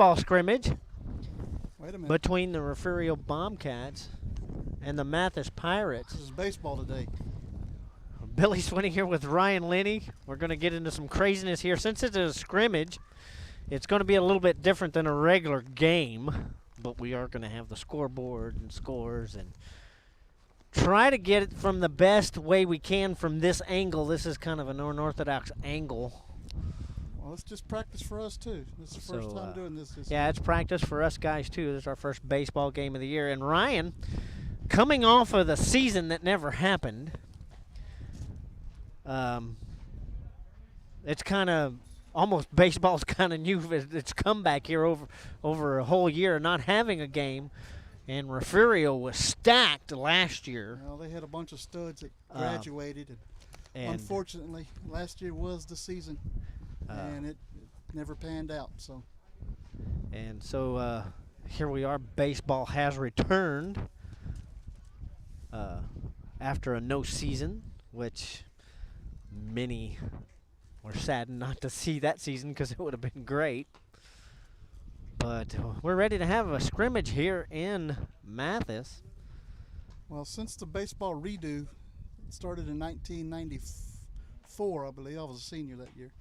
baseball scrimmage between the Refugio Bombcats and the Mathis Pirates. This is baseball today. Billy Swinning here with Ryan Linney. We're going to get into some craziness here. Since it's a scrimmage, it's going to be a little bit different than a regular game, but we are going to have the scoreboard and scores and try to get it from the best way we can from this angle. This is kind of an unorthodox angle. Well, it's just practice for us, too. This is the first time doing this. Yeah, it's practice for us guys, too. This is our first baseball game of the year. And Ryan, coming off of the season that never happened, it's kind of almost baseball's kind of new. It's come back here over a whole year not having a game. And Refugio was stacked last year. Well, they had a bunch of studs that graduated. And unfortunately, last year was the season. And it never panned out. So here we are. Baseball has returned after a no season, which many were saddened not to see that season because it would have been great. But we're ready to have a scrimmage here in Mathis. Well, since the baseball redo started in 1994, I believe, I was a senior that year.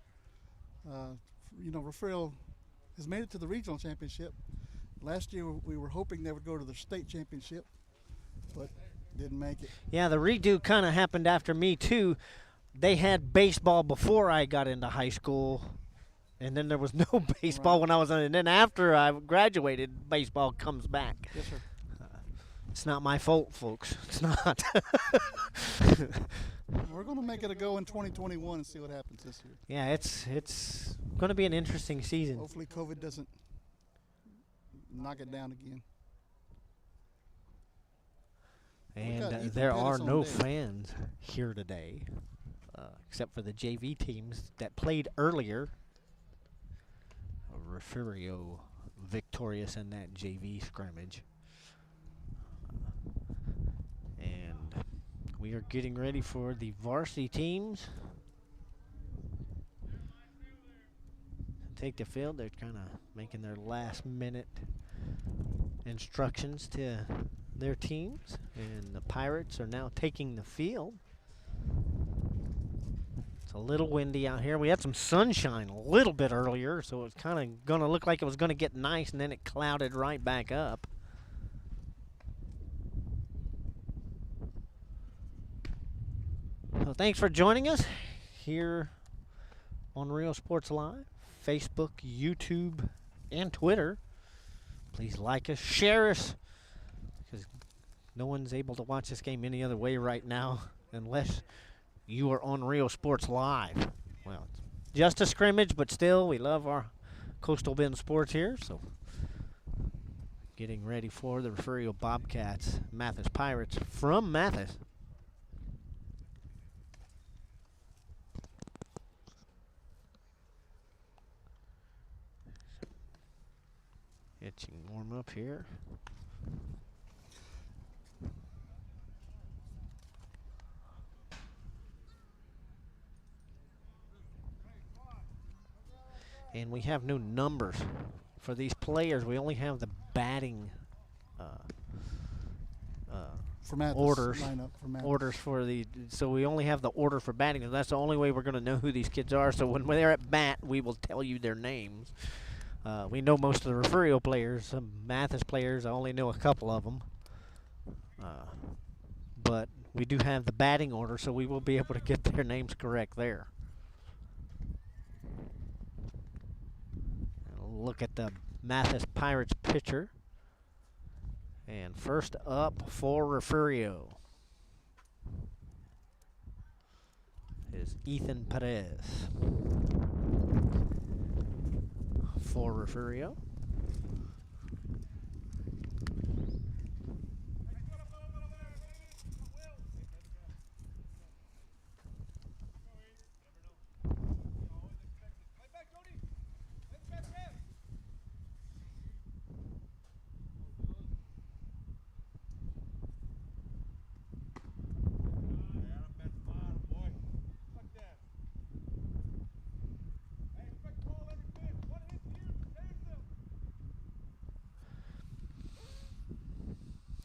Refugio has made it to the regional championship. Last year we were hoping they would go to the state championship, but didn't make it. Yeah, the redo kind of happened after me too. They had baseball before I got into high school, and then there was no baseball when I was in. And then after I graduated, baseball comes back. Yes, sir. It's not my fault, folks. It's not. We're going to make it a go in 2021 and see what happens this year. Yeah, it's going to be an interesting season. Hopefully COVID doesn't knock it down again. And there are no fans here today, except for the JV teams that played earlier. Refugio victorious in that JV scrimmage. And we are getting ready for the varsity teams to take the field. They're kind of making their last minute instructions to their teams, and the Pirates are now taking the field. It's a little windy out here. We had some sunshine a little bit earlier, so it's kind of going to look like it was going to get nice, and then it clouded right back up. So thanks for joining us here on Real Sports Live, Facebook, YouTube, and Twitter. Please like us, share us, because no one's able to watch this game any other way right now unless you are on Real Sports Live. Well, it's just a scrimmage, but still, we love our Coastal Bend sports here. So, getting ready for the Refugio Bobcats, Mathis Pirates from Mathis. Itching warm up here. And we have new numbers for these players. We only have the batting orders for the. So we only have the order for batting, and that's the only way we're going to know who these kids are. So when they're at bat, we will tell you their names. We know most of the Refugio players. Some Mathis players, I only know a couple of them. But we do have the batting order, so we will be able to get their names correct there. Look at the Mathis Pirates pitcher. And first up for Refugio is Ethan Perez. For Refugio.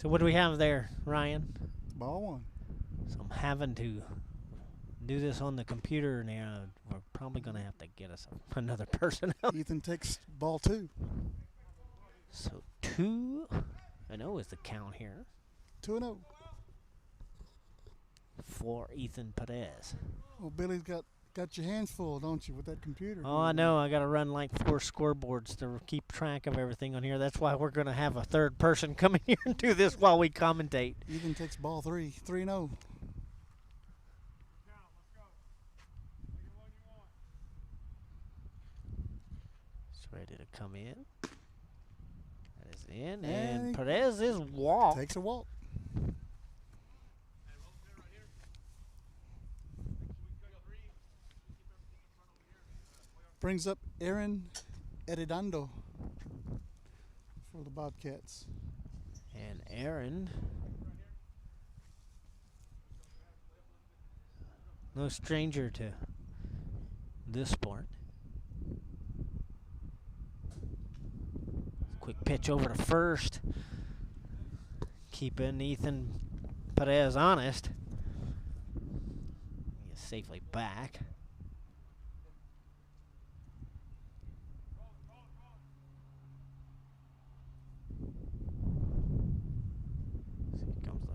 So what do we have there, Ryan? Ball one. So I'm having to do this on the computer now. We're probably going to have to get us another person out. Ethan takes ball two. So 2-0 is the count here. 2-0. For Ethan Perez. Well, Billy's got your hands full, don't you, with that computer? Oh, I know. I got to run like 4 scoreboards to keep track of everything on here. That's why we're going to have a third person come in here and do this while we commentate. Ethan takes ball 3-0. It's ready to come in. That is in, and Perez is walked. Takes a walk. Brings up Aaron Heredando for the Bobcats. And Aaron, no stranger to this sport. Quick pitch over to first. Keeping Ethan Perez honest. He is safely back.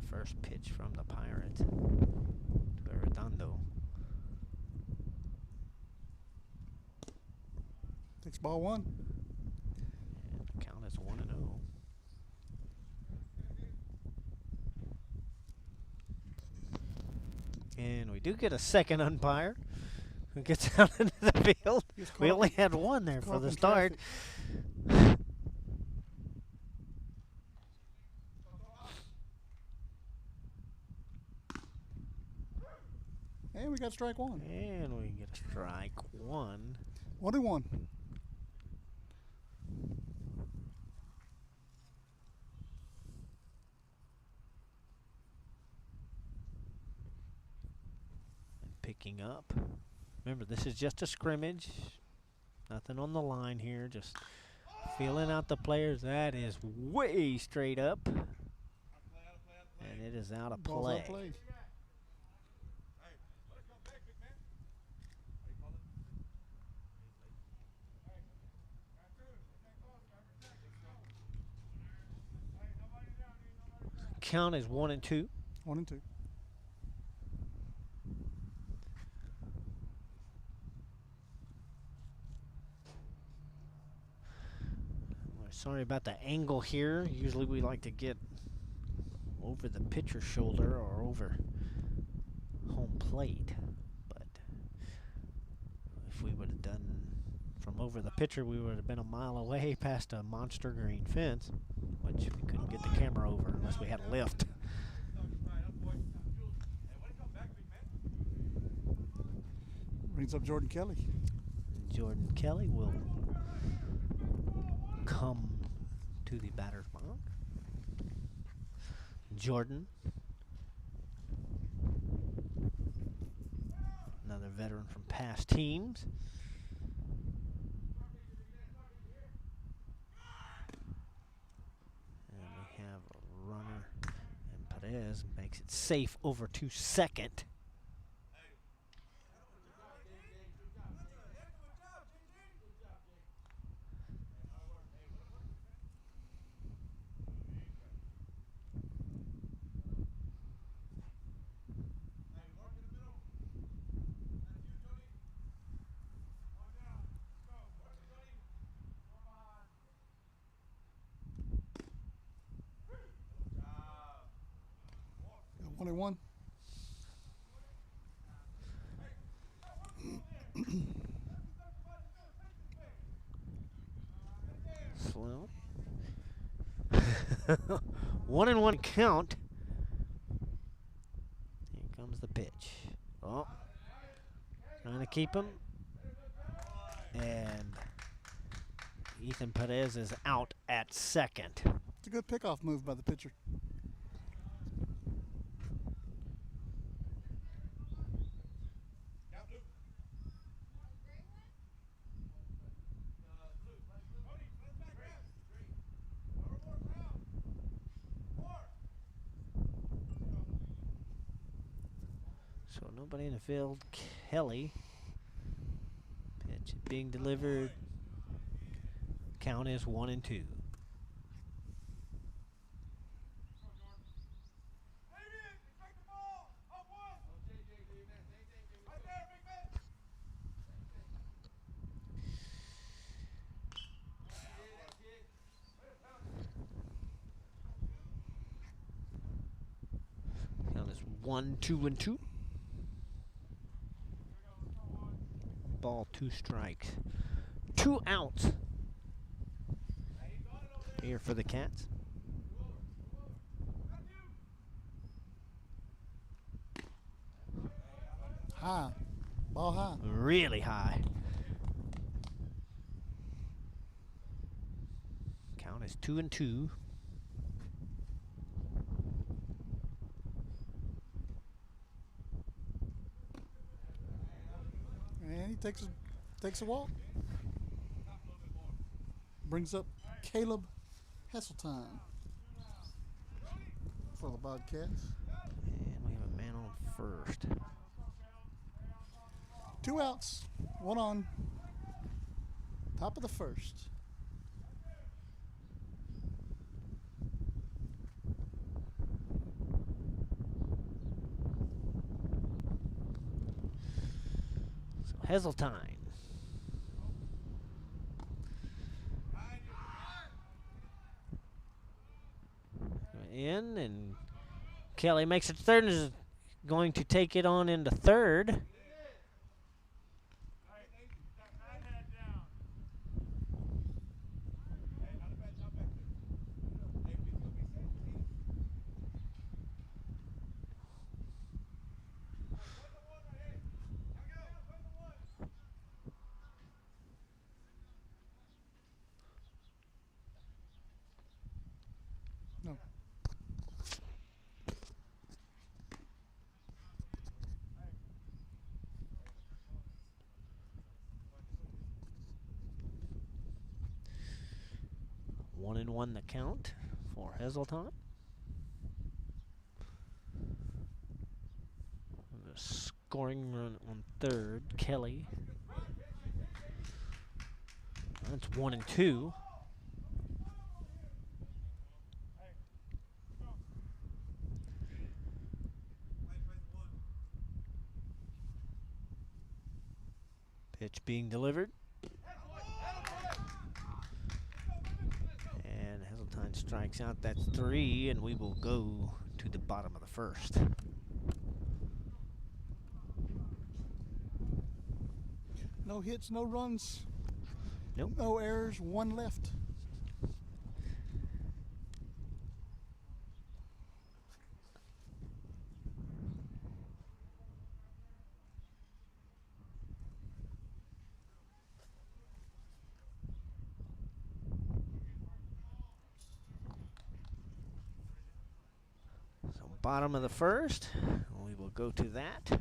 First pitch from the Pirates to Arredondo. Takes ball one. And the count is 1-0. And we do get a second umpire who gets out into the field. We only had one there for the start. And we got strike one. And we get a strike one. 1-1. And picking up. Remember, this is just a scrimmage. Nothing on the line here. Just feeling out the players. That is way straight up. And it is out of play. Ball's out of play. Count is 1-2. 1-2. Sorry about the angle here. Usually we like to get over the pitcher's shoulder or over home plate. But if we would have done from over the pitcher, we would have been a mile away past a monster green fence, which we couldn't get the camera over unless we had a lift. Brings up Jordan Kelly. Jordan Kelly will come to the batter's mound. Jordan, another veteran from past teams. And we have a runner, and Perez makes it safe over to second. Got 1-1. Slow. 1-1 count. Here comes the pitch. Oh, trying to keep him. And Ethan Perez is out at second. It's a good pickoff move by the pitcher. So nobody in the field. Kelly. Pitch being delivered. Count is 1-2. Count is 1-2-2. Ball, 2 strikes. 2 outs here for the Cats. High. Ball high. Really high. Count is 2-2. And he takes a walk. Brings up Caleb Hesseltine for the Bobcats. And we have a man on first. 2 outs, 1 on. Top of the first. So Hesseltine. In, and Kelly makes it third and is going to take it on into third. No. One and one the count for Hesseltine. The scoring run on third, Kelly. That's 1-2. Pitch being delivered. And Hesseltine strikes out. That's 3, and we will go to the bottom of the first. No hits, no runs. Nope. No errors, 1 left. So bottom of the first, we will go to that.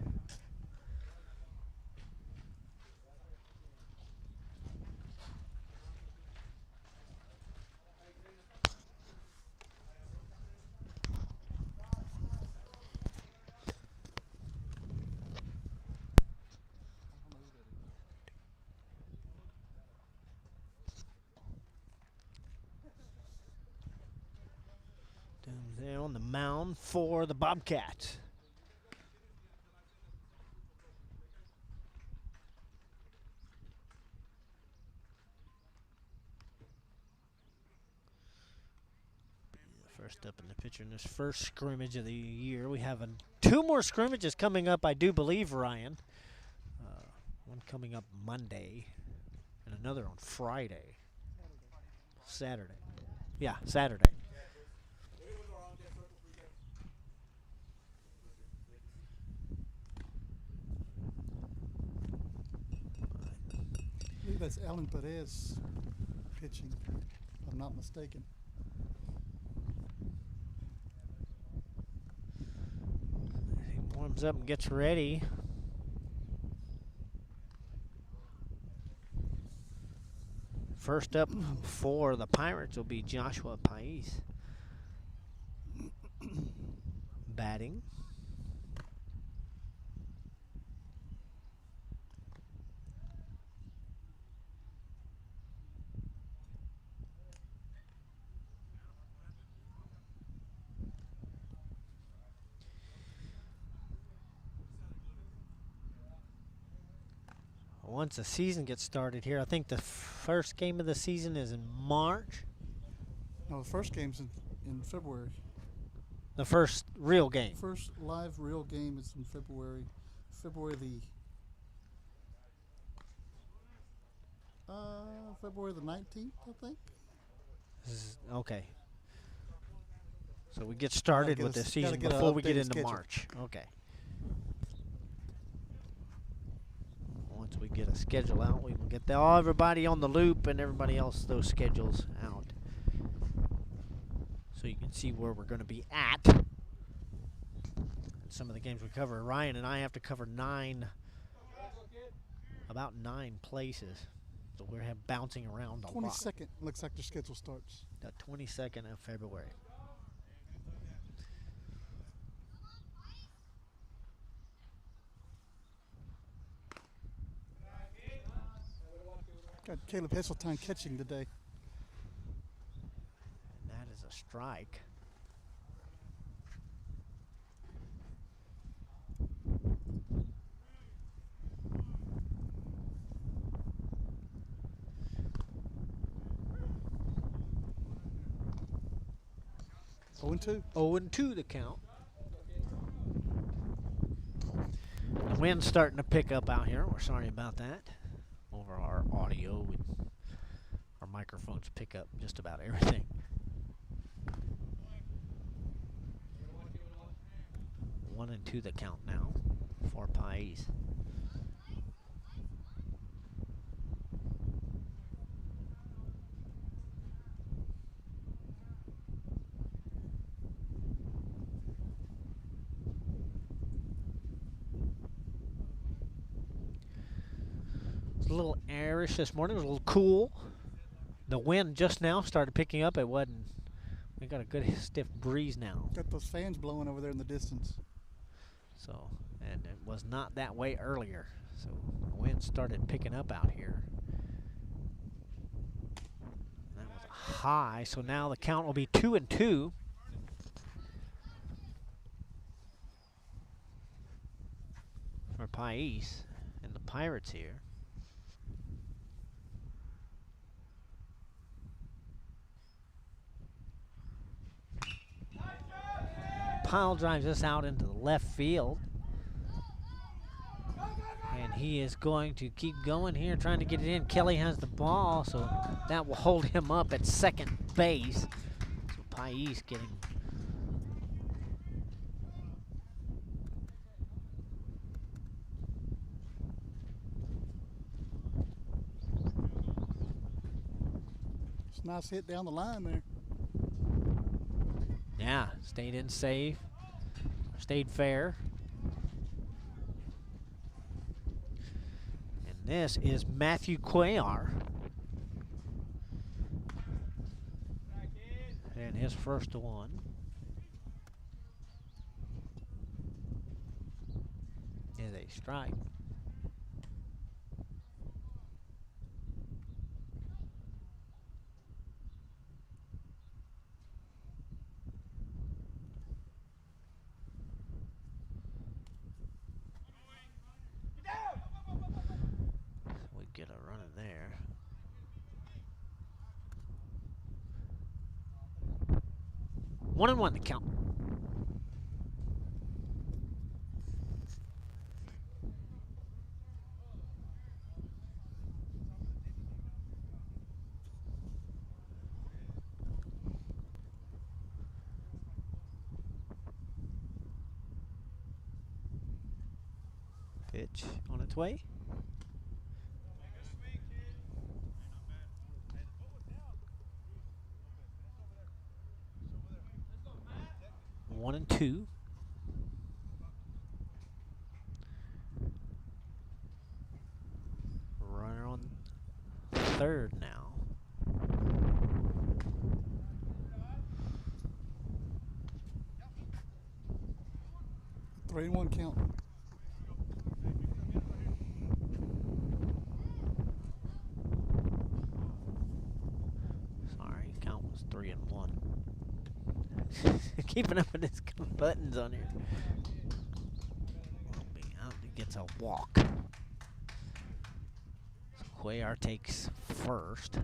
There on the mound for the Bobcats. The first up in the pitcher in this first scrimmage of the year. We have 2 more scrimmages coming up, I do believe, Ryan. One coming up Monday and another on Friday. Saturday. Yeah, Saturday. I believe that's Alan Perez pitching, if I'm not mistaken. He warms up and gets ready. First up for the Pirates will be Joshua Pais. Batting. once the season gets started here, I think the first game of the season is in March. No, the first game's in February. The first real game. First live real game is in February. February the 19th, I think. Okay. So we get started with the season before we get into schedule. March. Okay. Once we get a schedule out, we will get everybody on the loop and everybody else those schedules out. So you can see where we're going to be at. And some of the games we cover. Ryan and I have to cover about 9 places. So we're bouncing around a lot. 22nd looks like the schedule starts. The 22nd of February. Got Caleb Heseltine catching today. And that is a strike. Oh and 2. 0-2 the count. The wind's starting to pick up out here. We're sorry about that. Over our audio, our microphones pick up just about everything. 1-2 the count now for Pais. A little airish this morning. It was a little cool. The wind just now started picking up. We got a good stiff breeze now. Got those fans blowing over there in the distance. So, and it was not that way earlier. So the wind started picking up out here. That was a high. So now the count will be 2-2. For Pais and the Pirates here. Pyle drives this out into the left field. And he is going to keep going here, trying to get it in. Kelly has the ball, so that will hold him up at second base. So Pais getting... It's a nice hit down the line there. Yeah, stayed in safe, stayed fair. And this is Matthew Cuellar. And his first one. Is a strike. Get a run in there. One and one to count. Pitch on its way. 1-2. Runner on third now. Three and 1 count. Sorry, count was 3 and 1. Keeping up with his buttons on here. He gets a walk. Cuellar takes first.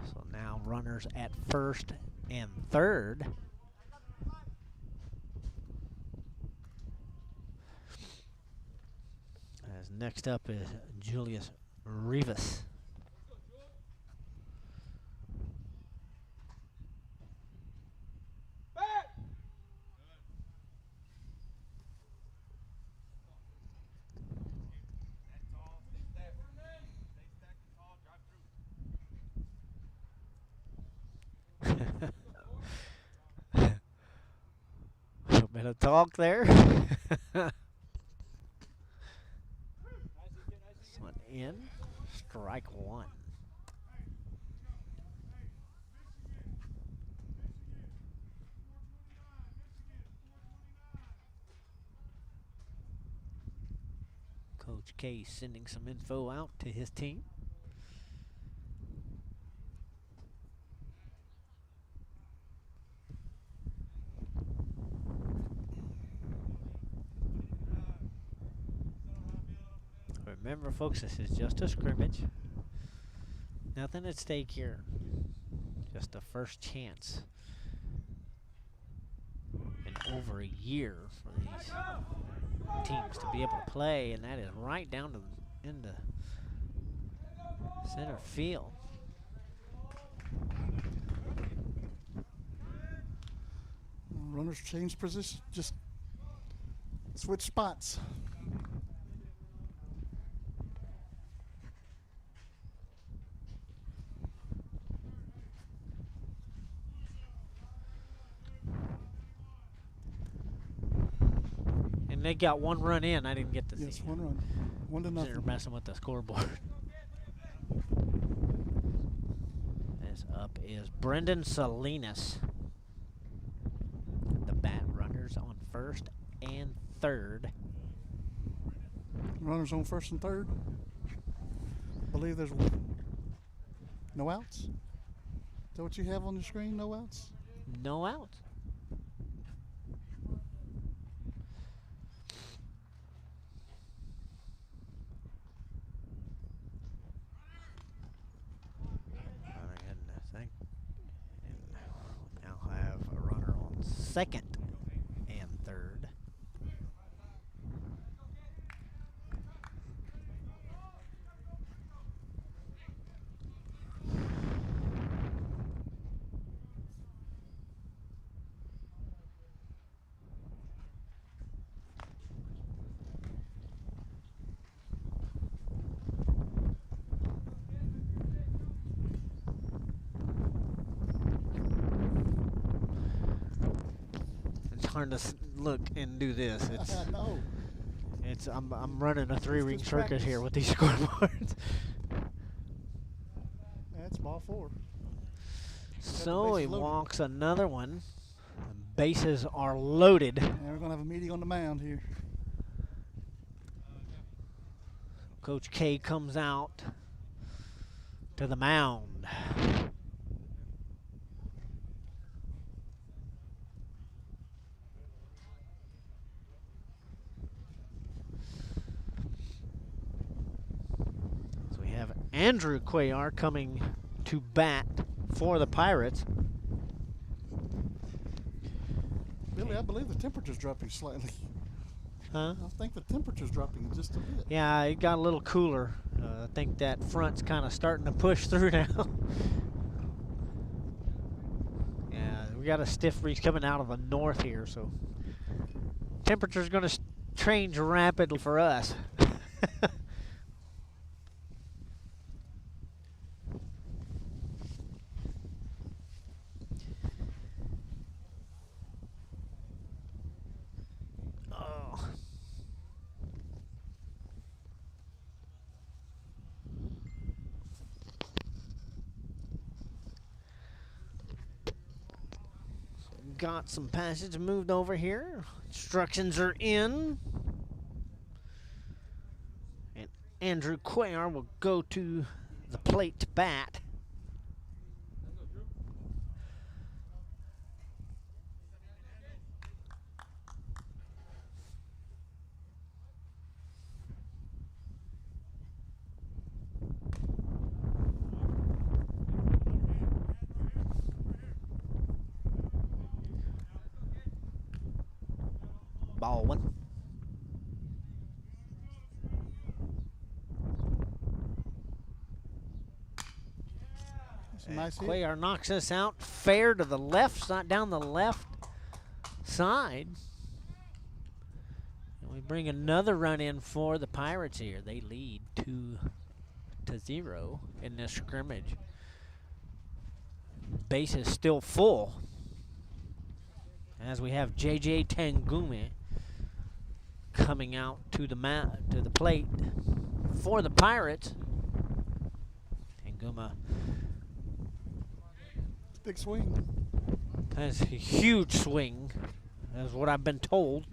So now runners at first and third. As next up is Julius Rivas. A bit of talk there. This one in. Strike one. Coach K sending some info out to his team. Remember, folks, this is just a scrimmage. Nothing at stake here. Just a first chance in over a year for these teams to be able to play, and that is right down to in the center field. Runners change position, just switch spots. And they got one run in. I didn't get to see. Yes, one run. 1-0. They're messing with the scoreboard. This up is Brendan Salinas. The bat runners on first and third. Runners on first and third. I believe there's no outs. Is that what you have on the screen? No outs? No outs. Second and third. Hard to look and do this. It's it's I'm running a three-ring circuit here with these scoreboards. That's ball four. So he walks another one. Bases are loaded. And we're gonna have a meeting on the mound here. Coach K comes out to the mound. Andrew Cuellar coming to bat for the Pirates. Billy, I believe the temperature's dropping slightly. Huh? I think the temperature's dropping just a bit. Yeah, it got a little cooler. I think that front's kind of starting to push through now. Yeah, we got a stiff breeze coming out of the north here, so temperature's going to change rapidly for us. Got some passage moved over here. Instructions are in. And Andrew Cuellar will go to the plate to bat. Ball one. Nice Cuellar knocks this out fair to the left, not down the left side. And we bring another run in for the Pirates here. They lead 2-0 in this scrimmage. Base is still full as we have J.J. Tangume coming out to the plate for the Pirates. Tangume. Big swing. That's a huge swing, is what I've been told.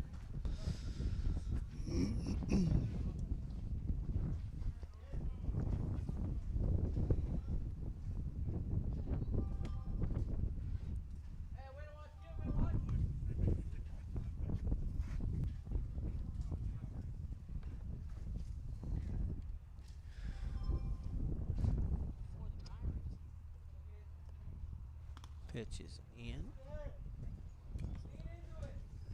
Pitch is in.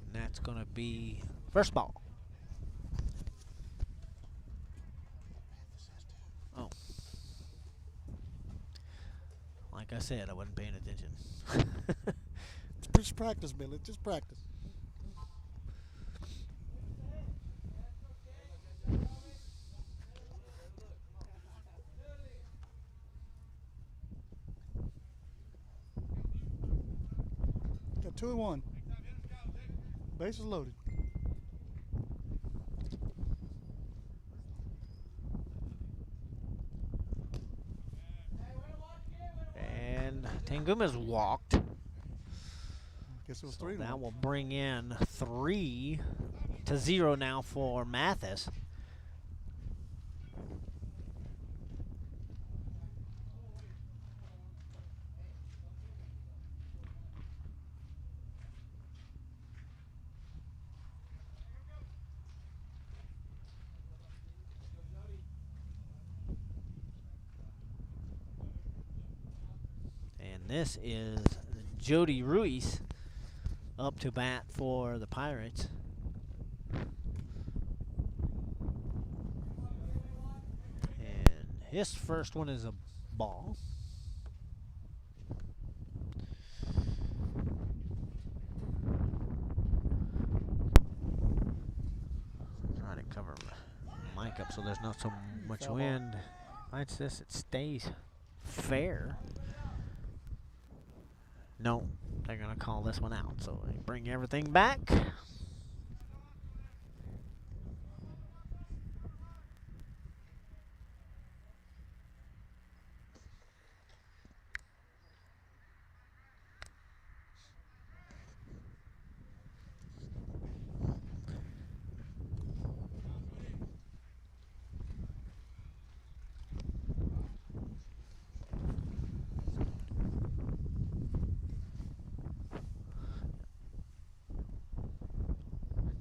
And that's going to be first ball. Oh. Like I said, I wasn't paying attention. Just practice, Billy. Just practice. Got 2-1. Base is loaded. And Tanguma's walked. Guess it was So 3-1. that will bring in 3-0 now for Mathis. And this is Jody Ruiz up to bat for the Pirates. And his first one is a ball. Trying to cover my mic up so there's not so much wind. Lights this, it stays fair. No, they're going to call this one out. So they bring everything back.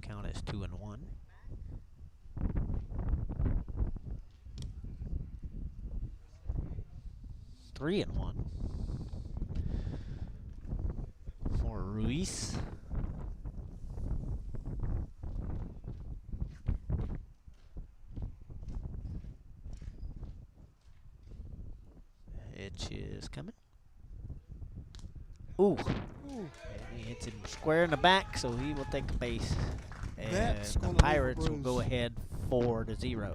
Count is 2-1. Three and 1 for Ruiz. Pitch is coming. Ooh. And he hits him square in the back, so he will take a base. And the Pirates will go ahead 4-0.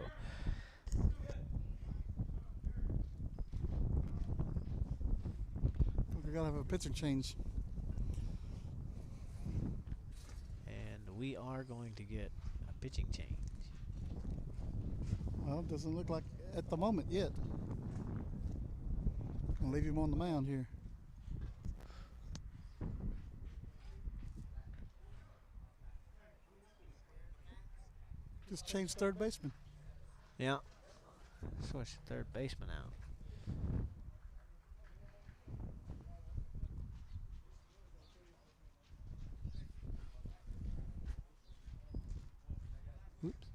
We gotta have a pitcher change. And we are going to get a pitching change. Well, it doesn't look like at the moment yet. I'll leave him on the mound here. Just change third baseman. Yeah. Switch the third baseman out. Oops.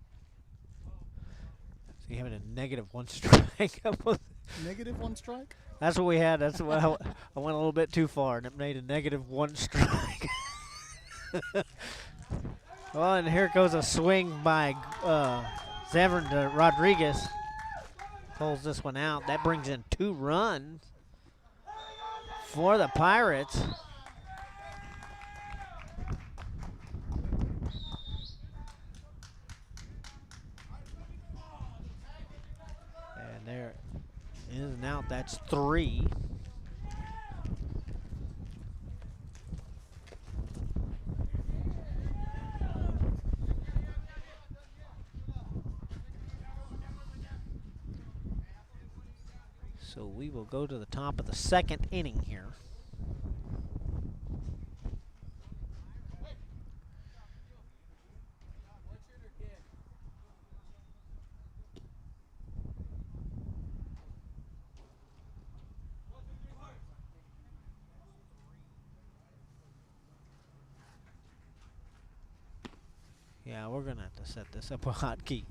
So you having a -1 strike? -1 strike? That's what we had. That's what I went a little bit too far, and it made a -1 strike. Well, and here goes a swing by Zevran Rodriguez. Pulls this one out. That brings in 2 runs for the Pirates. And there in and out, that's 3. So we will go to the top of the 2nd inning here. Yeah, we're going to have to set this up with hotkeys.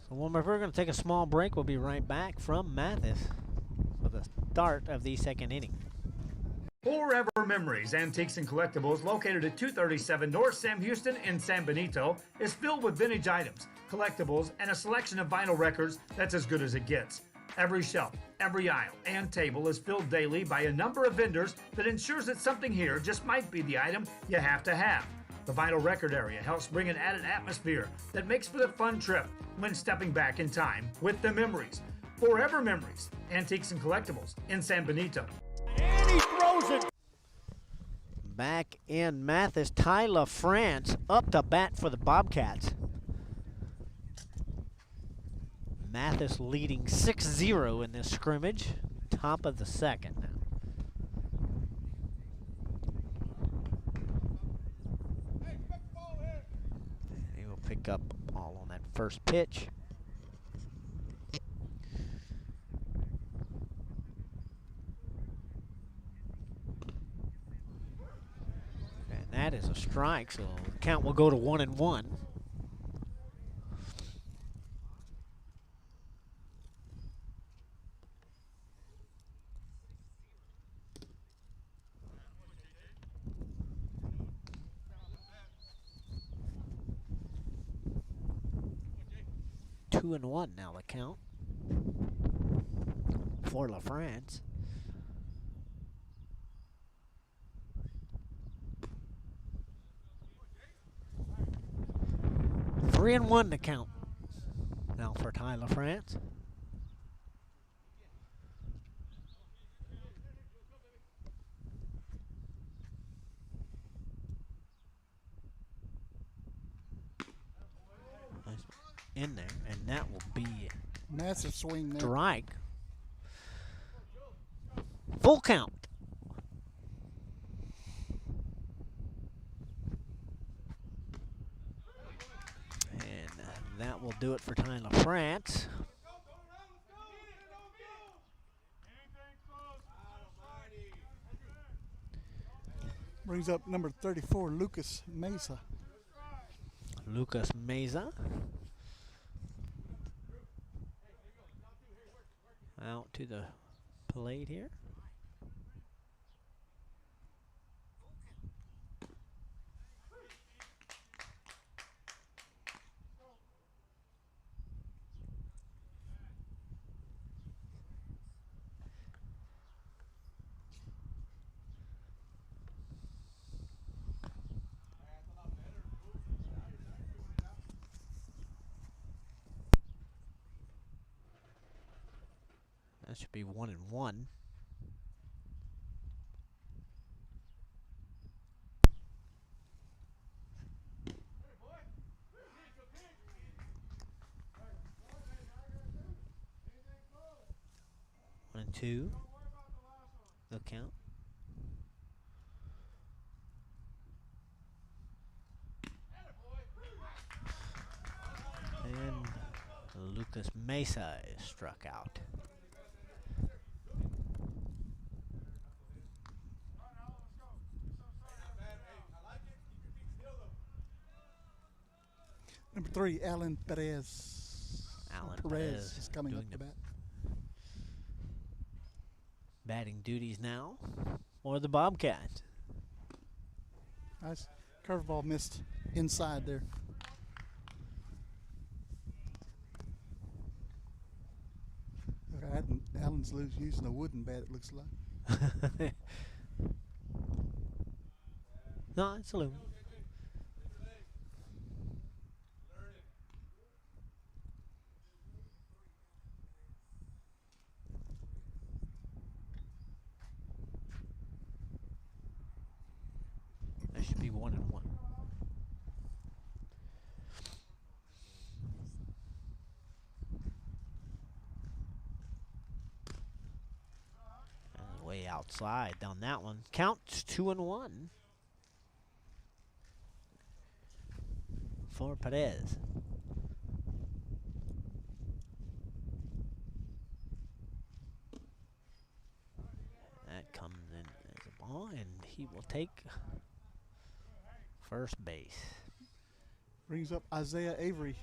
So when we're going to take a small break, we'll be right back from Mathis for the start of the 2nd inning. Forever Memories, Antiques and Collectibles, located at 237 North Sam Houston in San Benito, is filled with vintage items, collectibles, and a selection of vinyl records that's as good as it gets. Every shelf, every aisle, and table is filled daily by a number of vendors that ensures that something here just might be the item you have to have. The vinyl record area helps bring an added atmosphere that makes for the fun trip when stepping back in time with the memories. Forever Memories, Antiques and Collectibles in San Benito. And he throws it. Back in Mathis, Tyler France up to bat for the Bobcats. Mathis leading 6-0 in this scrimmage. Top of the 2nd now. And he will pick up a ball on that first pitch. That is a strike, so the count will go to 1-1. Two and 1 now the count for LaFrance. 3-1 to count now for Tyler France. Nice in there, and that will be massive swing there. Strike. Full count. That will do it for Tyler France. Brings up number 34, Lucas Mesa. Lucas Mesa. Out to the plate here. That should be 1-1. One and 2. The count. And Lucas Mesa is struck out. Number 3, Alan Perez. Alan Perez is coming up to bat. Batting duties now for the Bobcats. Nice curveball missed inside there. Allen's using a wooden bat, it looks like. No, it's aluminum. That should be 1-1. Way outside on that one. Counts 2-1 for Perez. That comes in as a ball, and he will take first base. Brings up Isaiah Avery.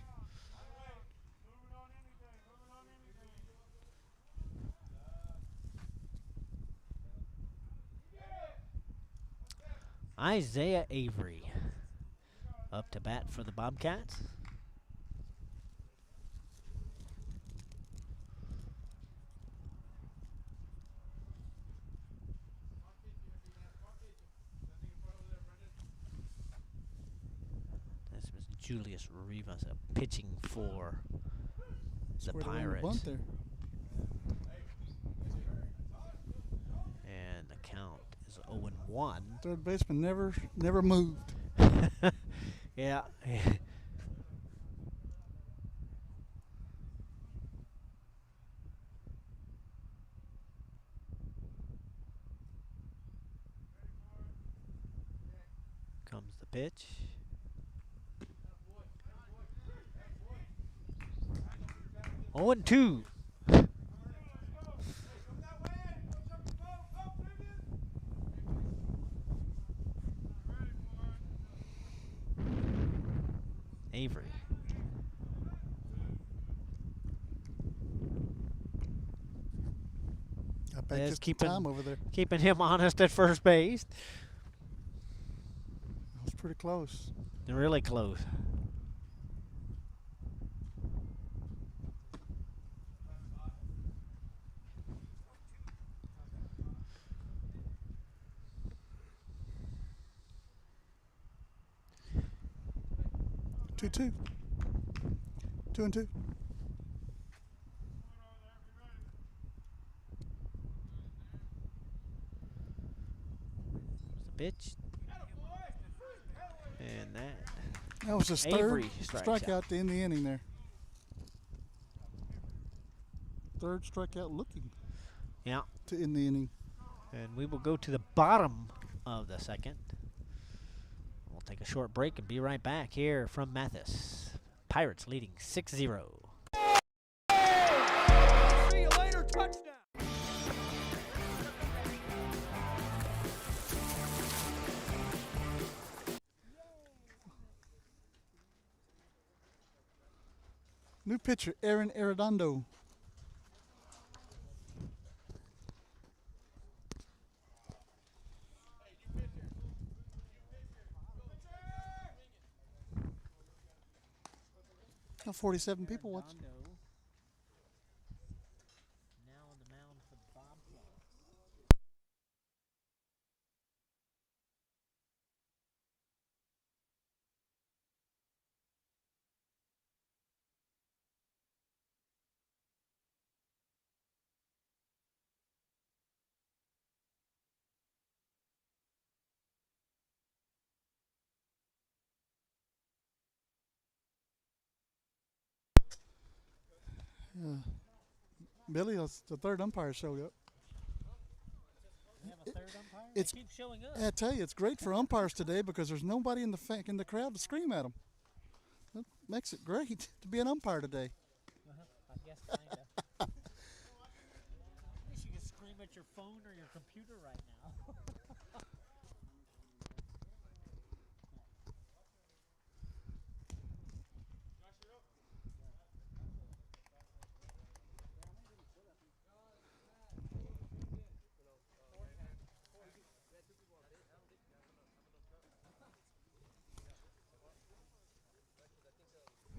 Isaiah Avery up to bat for the Bobcats. This was Julius Rivas pitching for the Pirates. Bunt there. And the count is 0-1. Third baseman never moved. Yeah. Comes the pitch. Oh, and 2. Avery. I bet just time over there. Keeping him honest at first base. That was pretty close. Really close. Two. 2-2. The pitch. And that was his third strikeout to end the inning there. Third strikeout looking. Yeah. To end the inning. And we will go to the bottom of the second. We'll take a short break and be right back here from Mathis. Pirates leading 6-0. See you later, touchdown. New pitcher, Aaron Arredondo. Now 47 people watching. Now on the mound for the Bobcats. Billy, the third umpire showed up. We have a third umpire? They keep showing up. I tell you, it's great for umpires today because there's nobody in the crowd to scream at them. That makes it great to be an umpire today. I guess kind of. At least you can scream at your phone or your computer right now.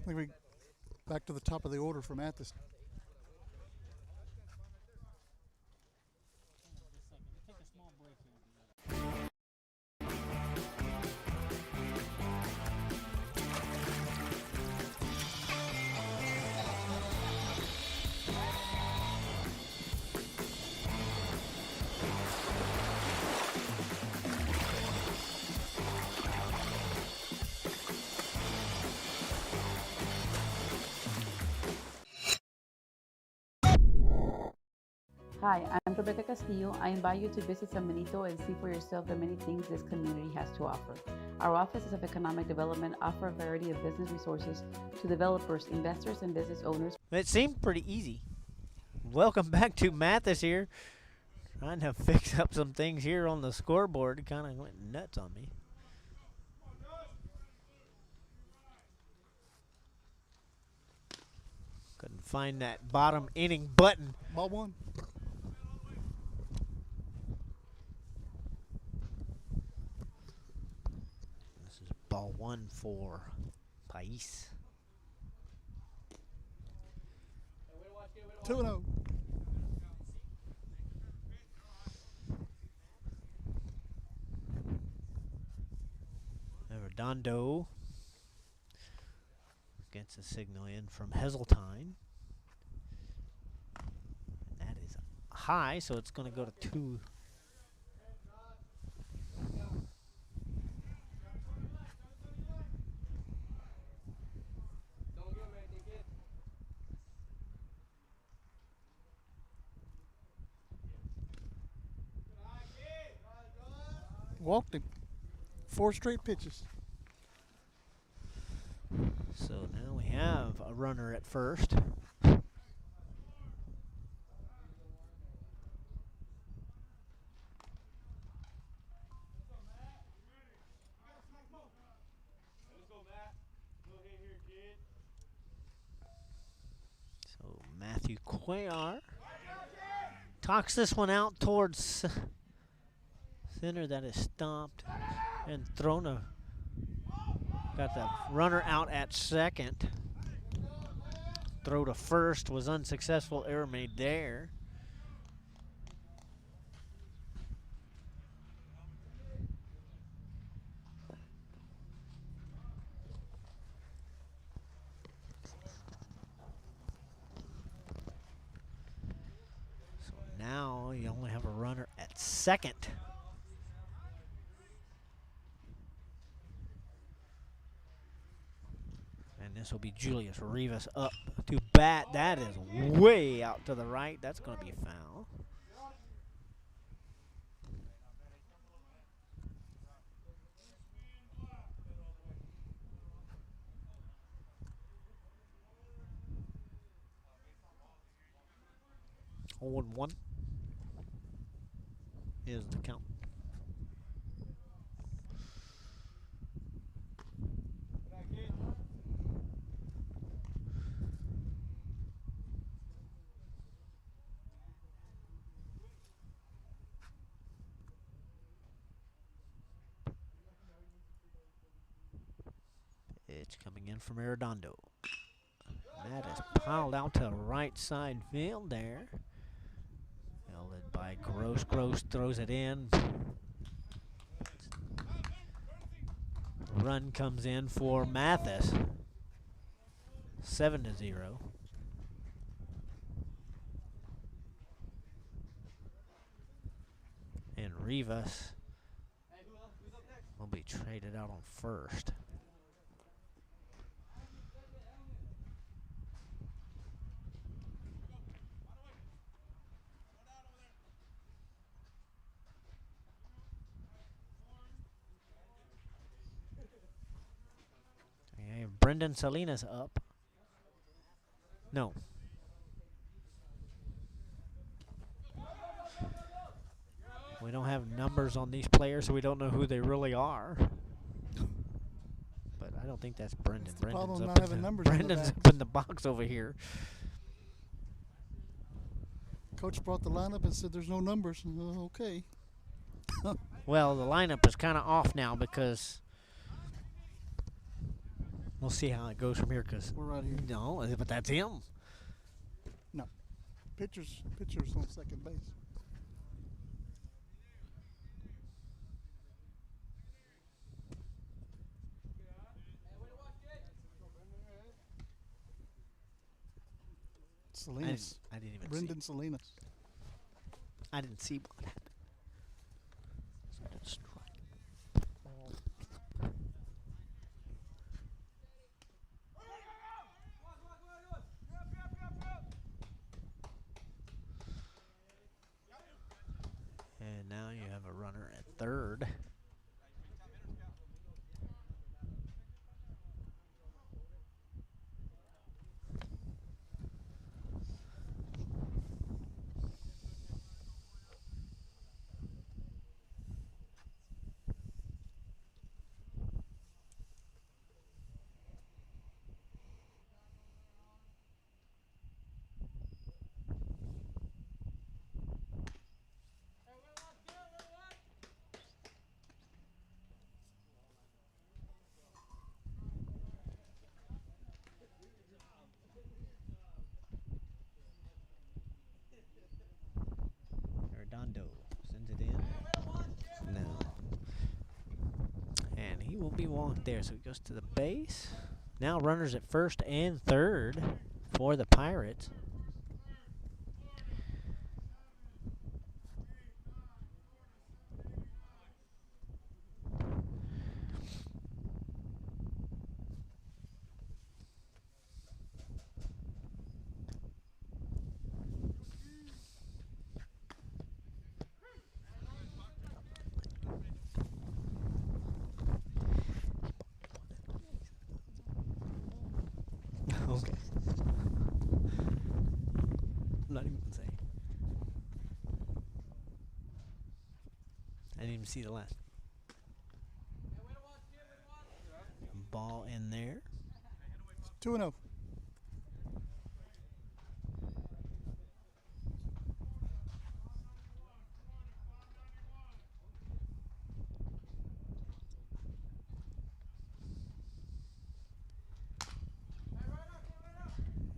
I think we back to the top of the order for Mathis. Hi, I'm Rebecca Castillo. I invite you to visit San Benito and see for yourself the many things this community has to offer. Our offices of economic development offer a variety of business resources to developers, investors, and business owners. It seemed pretty easy. Welcome back to Mathis here. Trying to fix up some things here on the scoreboard. It kind of went nuts on me. Couldn't find that bottom inning button. Ball one. This is ball one for Pais. 2-0. Redondo gets a signal in from Heseltine. That is high, so it's going to go to 2. Walked him. 4 straight pitches. So now we have a runner at first. So Matthew Cuellar talks this one out towards center. That is stopped and thrown a. Got the runner out at second. Throw to first was unsuccessful. Error made there. So now you only have a runner at second. And this will be Julius Rivas up to bat. That is way out to the right. That's going to be a foul. Oh, 1 is the count. It's coming in from Arredondo. That is piled out to right side field there. Fielded by Gross. Gross throws it in. Run comes in for Mathis. 7-0. And Rivas will be traded out on first. Brendan Salinas up. No. We don't have numbers on these players, so we don't know who they really are. But I don't think that's Brendan. Brendan's up in the box over here. Coach brought the lineup and said there's no numbers. Okay. Well, the lineup is kind of off now because We'll see how it goes from here, because We're right here. no, but that's him. No. Pitcher's on second base. Salinas. I didn't even Brendan see. Salinas. I didn't see what happened. So that's strike. And now you have a runner at third. Redondo sends it in. No. And he will be walked there, so he goes to the base. Now runners at first and third for the Pirates. Okay. I'm not even gonna say. I didn't even see the last. Ball in there. 2-0.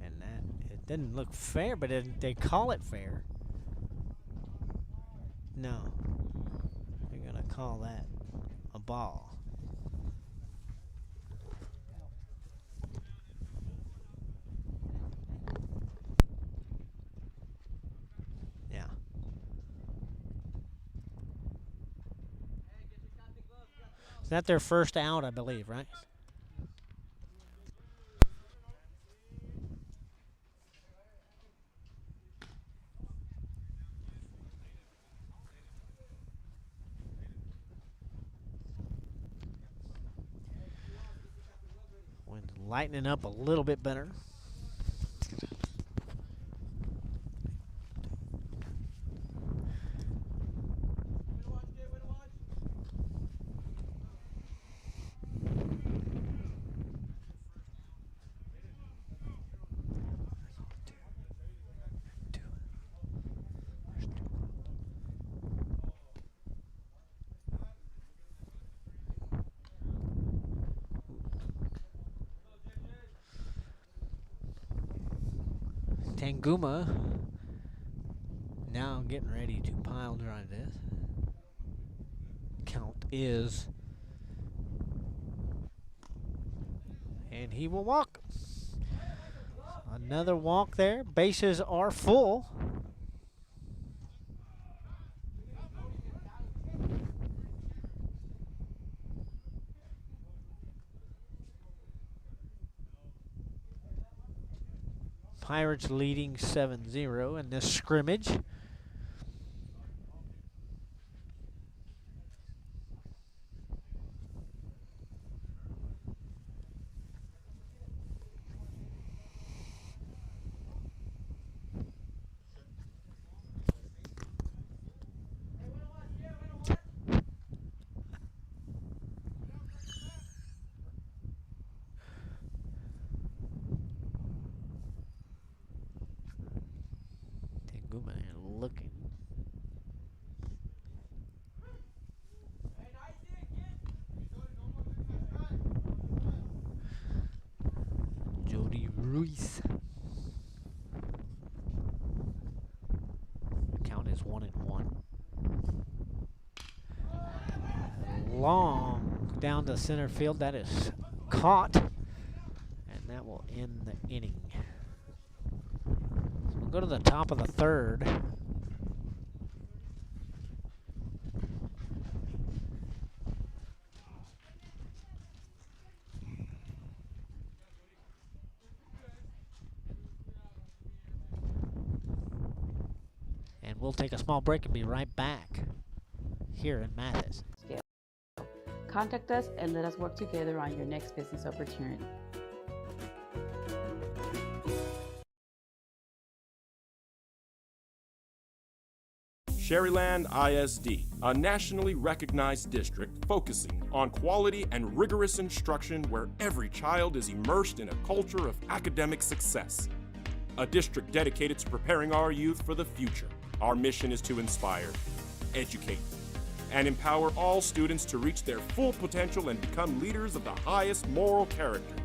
And that, it didn't look fair, but they call it fair. No. They're going to call that a ball. Yeah. Is that their first out, I believe, right? Wind's lightening up a little bit better. Tanguma now getting ready to pile drive this. Count is, and he will walk. Another walk there. Bases are full. Pirates leading 7-0 in this scrimmage. Looking. Ruiz. Count is 1-1. Long down to center field. That is caught. And that will end the inning. So we'll go to the top of the third. And we'll take a small break and be right back here in Mathis. Contact us and let us work together on your next business opportunity. Sherryland ISD, a nationally recognized district focusing on quality and rigorous instruction where every child is immersed in a culture of academic success. A district dedicated to preparing our youth for the future. Our mission is to inspire, educate, and empower all students to reach their full potential and become leaders of the highest moral character.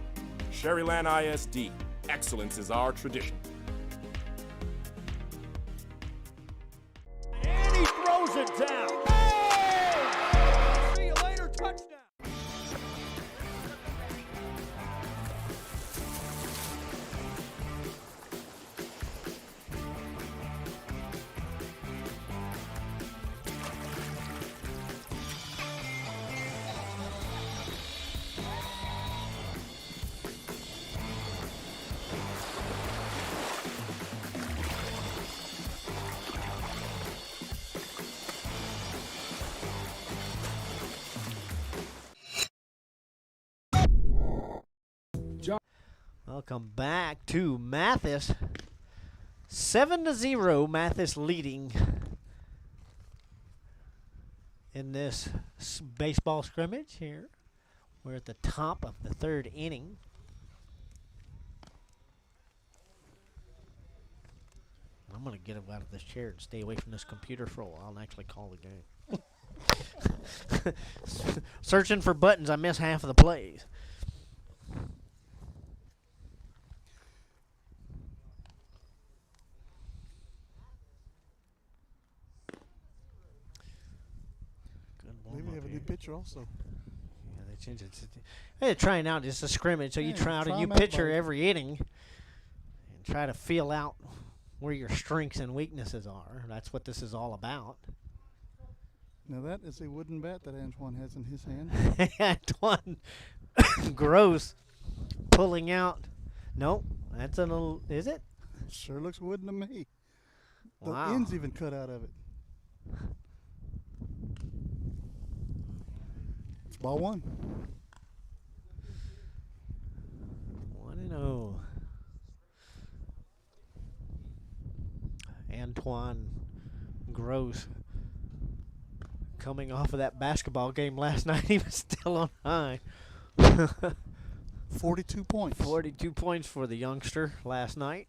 Sherryland ISD, excellence is our tradition. And he throws it down. Hey! See you later, touchdown. Welcome back to Mathis. 7-0, Mathis leading in this baseball scrimmage here. We're at the top of the third inning. I'm going to get out of this chair and stay away from this computer for a while and actually call the game. Searching for buttons, I miss half of the plays. Maybe we have a new pitcher also. Yeah, they changed it. They're trying out just a scrimmage, so you try out a new pitcher every inning and try to feel out where your strengths and weaknesses are. That's what this is all about. Now that is a wooden bat that Antoine has in his hand. Antoine Gross pulling out. Nope, that's a little. Is it? Sure looks wooden to me. The Wow. end's even cut out of it. It's ball one. 1-0. Antoine Gross coming off of that basketball game last night. He was still on high. 42 points. 42 points for the youngster last night.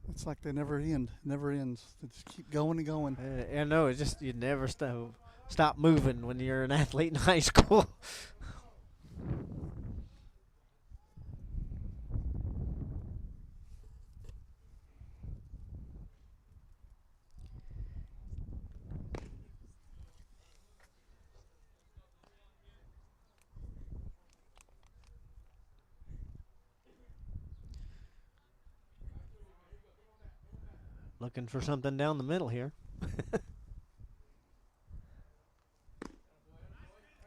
It's like they never end. Never ends. They just keep going and going. I know, it's just you never stop moving when you're an athlete in high school. Looking for something down the middle here.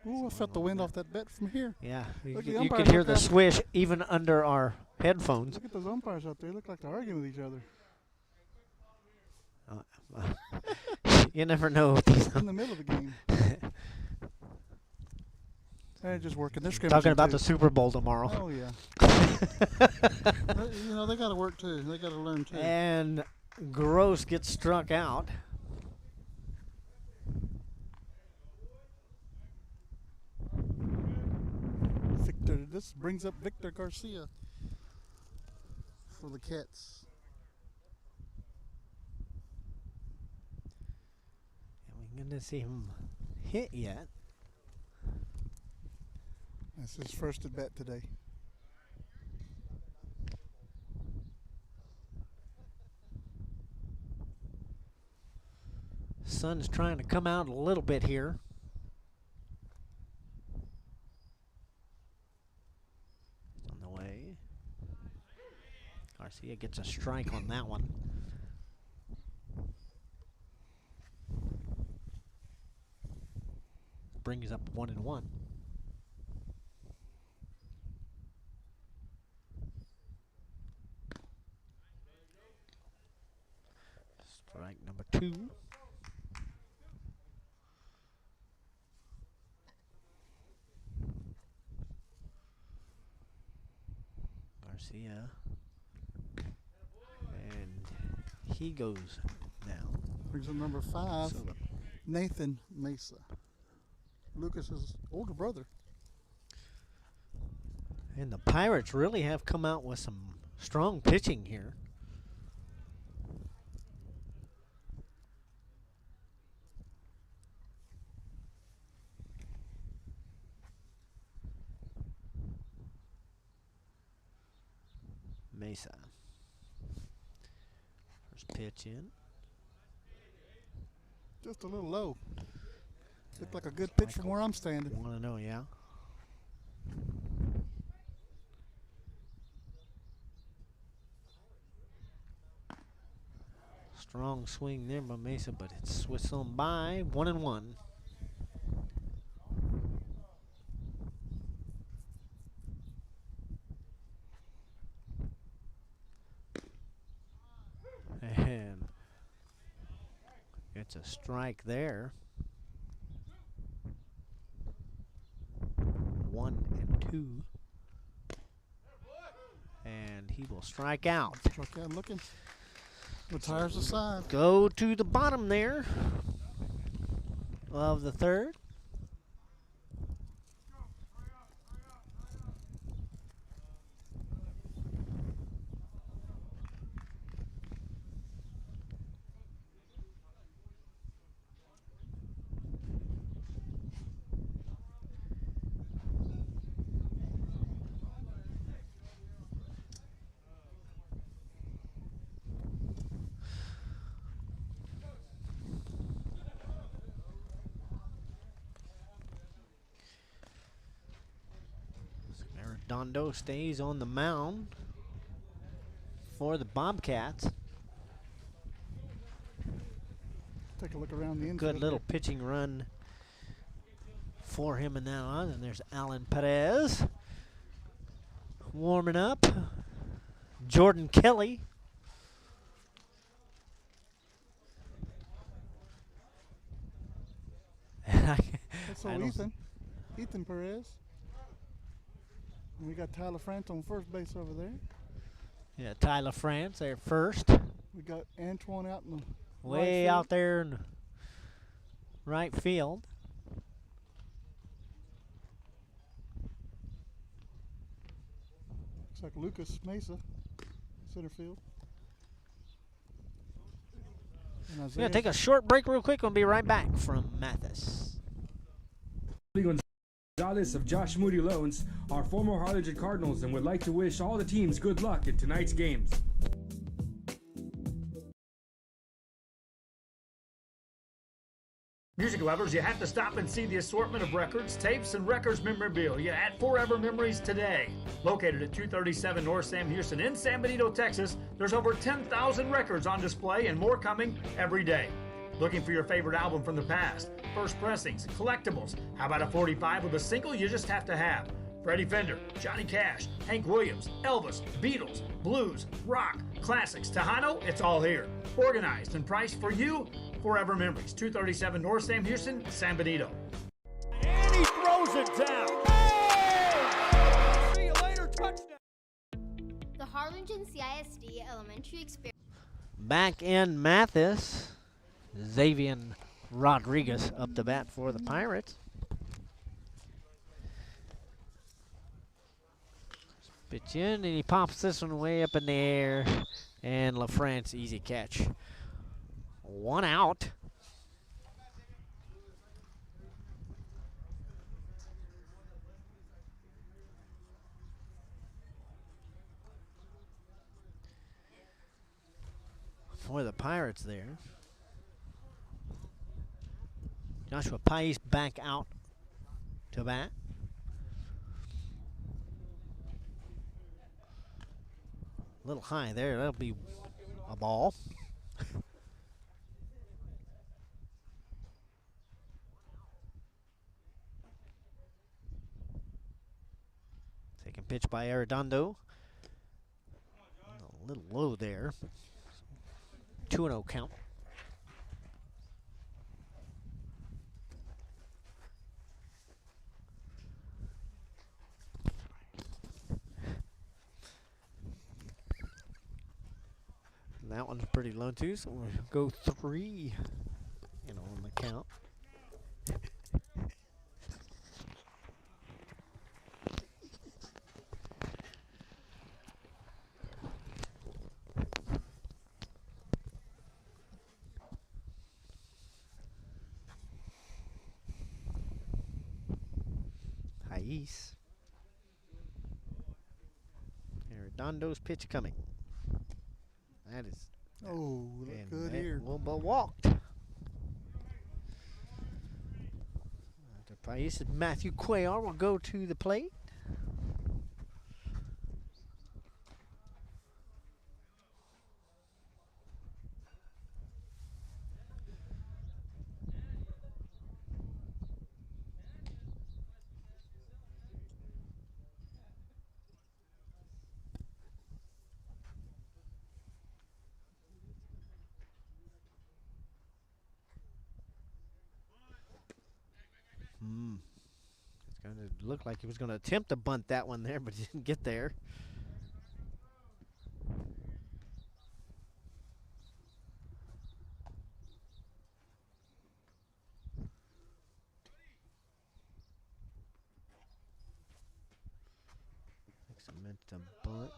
Ooh, I felt the wind off that bat from here. Yeah, you Look, the could umpires hear look the up. swish even under our headphones. Look at those umpires out there. They look like they're arguing with each other. You never know with these. In the middle of the game. They're just working. They're scrimmaging Talking about too. the Super Bowl tomorrow. Oh, yeah. You know, they got to work too. They got to learn too. And Gross gets struck out. Victor, this brings up Victor Garcia for the Cats. We didn't see him hit yet. That's his first at bat today. Sun's trying to come out a little bit here. On the way. Garcia gets a strike on that one. Brings up 1-1. Strike number 2. Garcia. And he goes down. Brings up number 5, So Nathan Mesa. Lucas's older brother. and the Pirates really have come out with some strong pitching here. Mesa. First pitch in. Just a little low. Looked like a good pitch from where I'm standing. 1-0, yeah. Strong swing there by Mesa, but it's whistling by. 1-1. And it's a strike there. 1-2. And he will strike out. Struck out looking. Retires aside. Go to the bottom there of the third. Dondo stays on the mound for the Bobcats. Take a look around the infield. Good little pitching run for him in that one. And there's Alan Perez warming up. Jordan Kelly. That's so Ethan Perez. And we got Tyler France on first base over there. Yeah, Tyler France there first. We got Antoine out in the Way right out field. there in right field. Looks like Lucas Mesa, center field. And We're going to take a short break real quick. We'll be right back from Mathis. Gonzalez of Josh Moody Loans are former Harlingen Cardinals and would like to wish all the teams good luck in tonight's games. Music lovers, you have to stop and see the assortment of records, tapes, and records memorabilia at Forever Memories today. Located at 237 North Sam Houston in San Benito, Texas, there's over 10,000 records on display and more coming every day. Looking for your favorite album from the past, first pressings, collectibles. How about a 45 with a single you just have to have? Freddie Fender, Johnny Cash, Hank Williams, Elvis, Beatles, blues, rock, classics, Tejano, it's all here. Organized and priced for you. Forever Memories, 237 North Sam Houston, San Benito. And he throws it down. Hey! See you later, touchdown. The Harlingen CISD Elementary Experience. Back in Mathis, Xavier Rodriguez up to bat for the Pirates. Pitch in, and he pops this one way up in the air, and LaFrance easy catch. 1 out. for the Pirates there. Joshua Pais back out to bat. A little high there. That'll be a ball. Taking pitch by Arredondo. A little low there. 2-0 count. That one's pretty low too, so we'll go 3 on the count. Pais. Arredondo's pitch coming. That is. Oh, look good here. Well, but walked. After Pais, Matthew Cuellar will go to the plate. It's going to look like he was going to attempt to bunt that one there, but he didn't get there. Looks like meant to bunt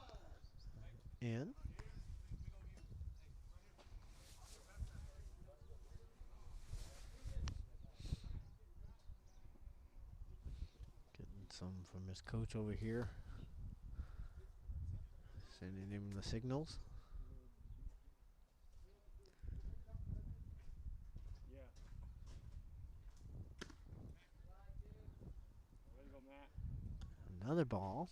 in. Some from his coach over here, sending him the signals. Another ball.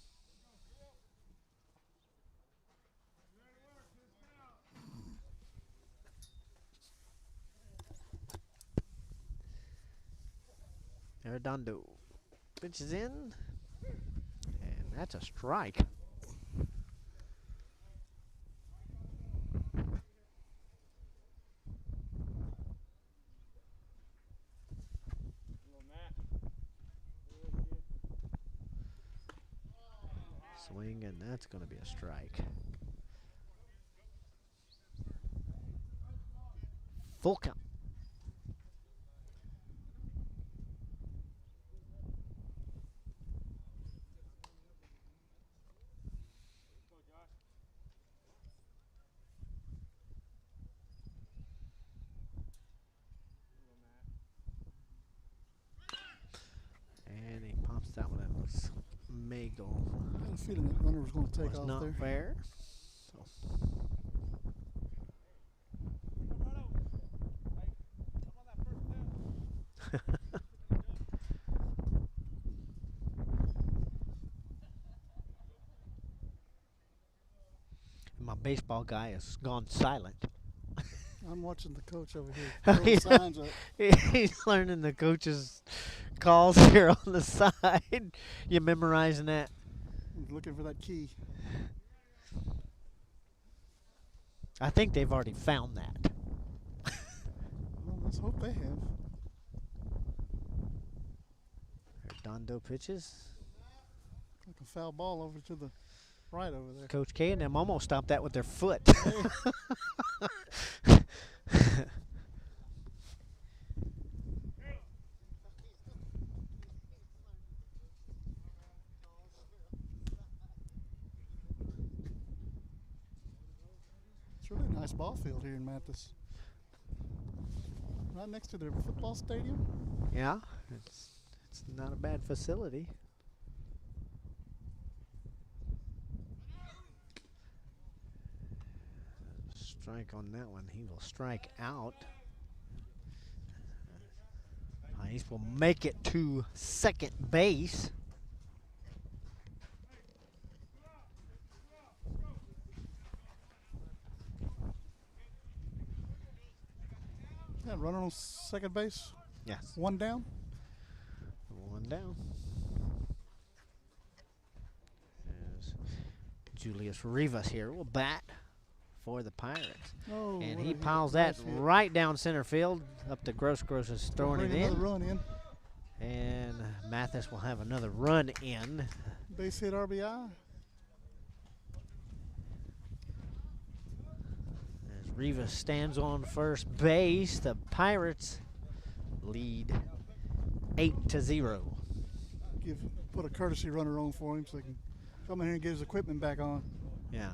Arredondo pitches in, and that's a strike. Swing, and that's going to be a strike. Full count. And he pops that one. It looks may go. I had a feeling that runner was going to take off not there. Fair. So. My baseball guy has gone silent. I'm watching the coach over here. Throwing signs up. He's learning the coach's calls here on the side. You memorizing that? He's looking for that key. I think they've already found that. Well, let's hope they have. Arredondo pitches. Like a foul ball over to the right over there. Coach K and them almost stopped that with their foot. It's really a nice ball field here in Mathis. Right next to their football stadium. Yeah, it's not a bad facility. strike on that one. He will strike out. Mathis will make it to second base. Yeah, runner on second base. Yes. One down. One down. As Julius Rivas here will bat for the Pirates. Oh, and what he a piles that nice hit. right down center field. Up to Gross. Gross is throwing it Bring in. another run in. And Mathis will have another run in. Base hit RBI. As Rivas stands on first base, the Pirates lead 8-0. Put a courtesy runner on for him so he can come in here and get his equipment back on. Yeah.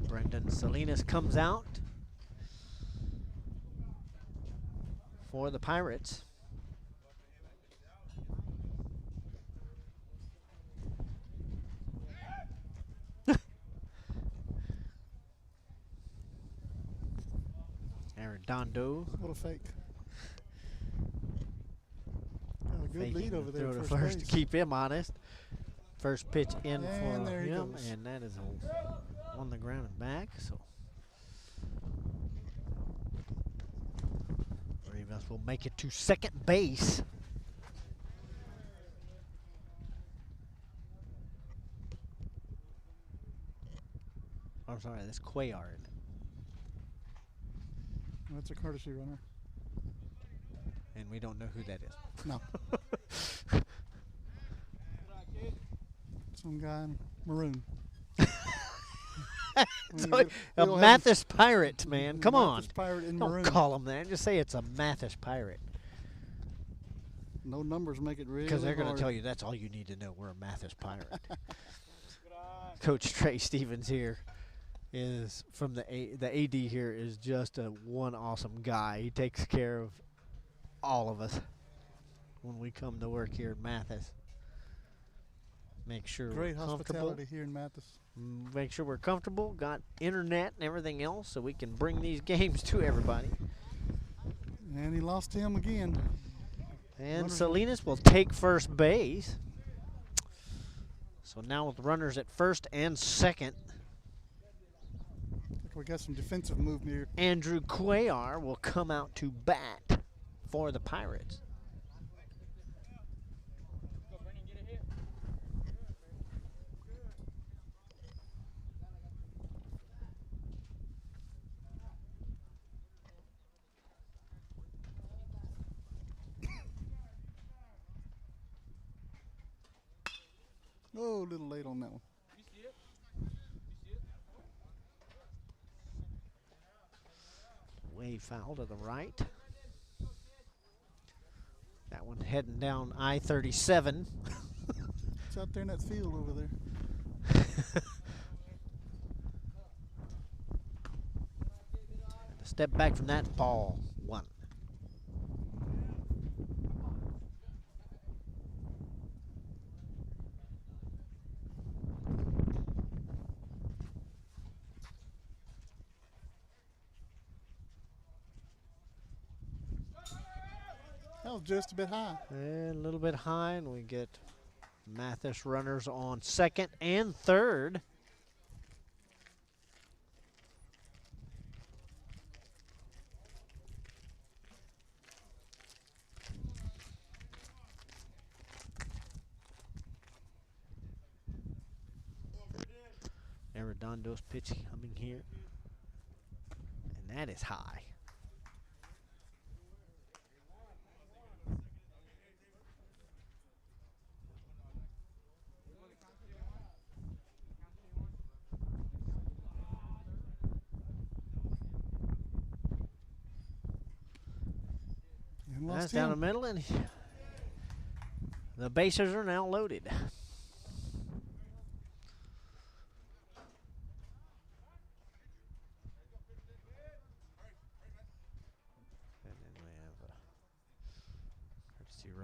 Brendan Salinas comes out for the Pirates. Arredondo. What a fake. Got a good lead over there. Throw to First first base. to keep him honest. First pitch in And for there he him, goes. and that is on the ground and back. So Rivas will make it to second base. I'm sorry, that's Cuellar, isn't it? That's a courtesy runner. And we don't know who that is. No. Some guy in maroon. So, a Mathis Pirate, man. Come on. Mathis Pirate in Don't maroon. call him that. Just say it's a Mathis Pirate. No numbers make it really Because they're going hard. to tell you that's all you need to know. We're a Mathis Pirate. Coach Trey Stevens here is from the AD here is just a one awesome guy. He takes care of all of us when we come to work here at Mathis. Make sure Great we're comfortable. hospitality here in Mathis. Make sure we're comfortable, got internet and everything else so we can bring these games to everybody. And he lost him again. And Runners- Salinas will take first base. So now with runners at first and second, We got some defensive movement here. Andrew Cuellar will come out to bat for the Pirates. Oh, a little late on that one. Way foul to the right. That one heading down I-37. It's out there in that field over there. Step back from that, ball one. That was just a bit high. And a little bit high, and we get Mathis runners on second and third. Arredondo's pitch coming here. And that is high. And That's lost down the him. middle, and the bases are now loaded.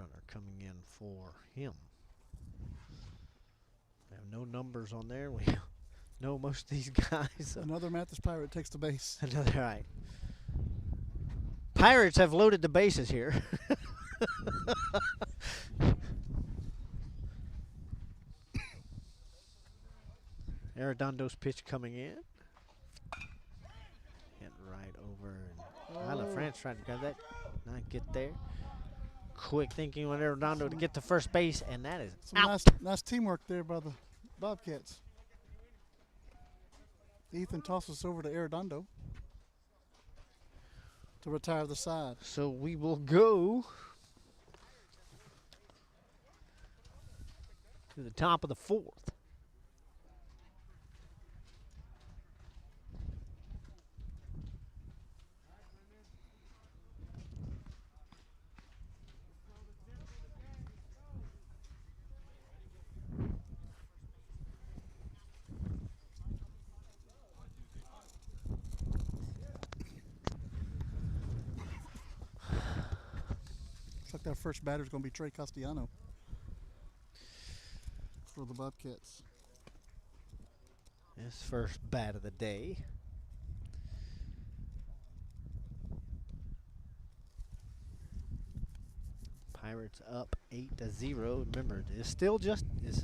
runner coming in for him. We have no numbers on there. We know most of these guys. So. Another Mathis Pirate takes the base. Another right. Pirates have loaded the bases here. Arredondo's pitch coming in. Hit right over. And LaFrance trying to grab that. Not get there. Quick thinking on Arredondo to get to first base, and that is out. Nice teamwork there by the Bobcats. Ethan tosses over to Arredondo to retire the side. So we will go to the top of the fourth. Looks like our first batter is going to be Trey Castellano for the Bobcats. His first bat of the day. Pirates up 8-0. Remember, this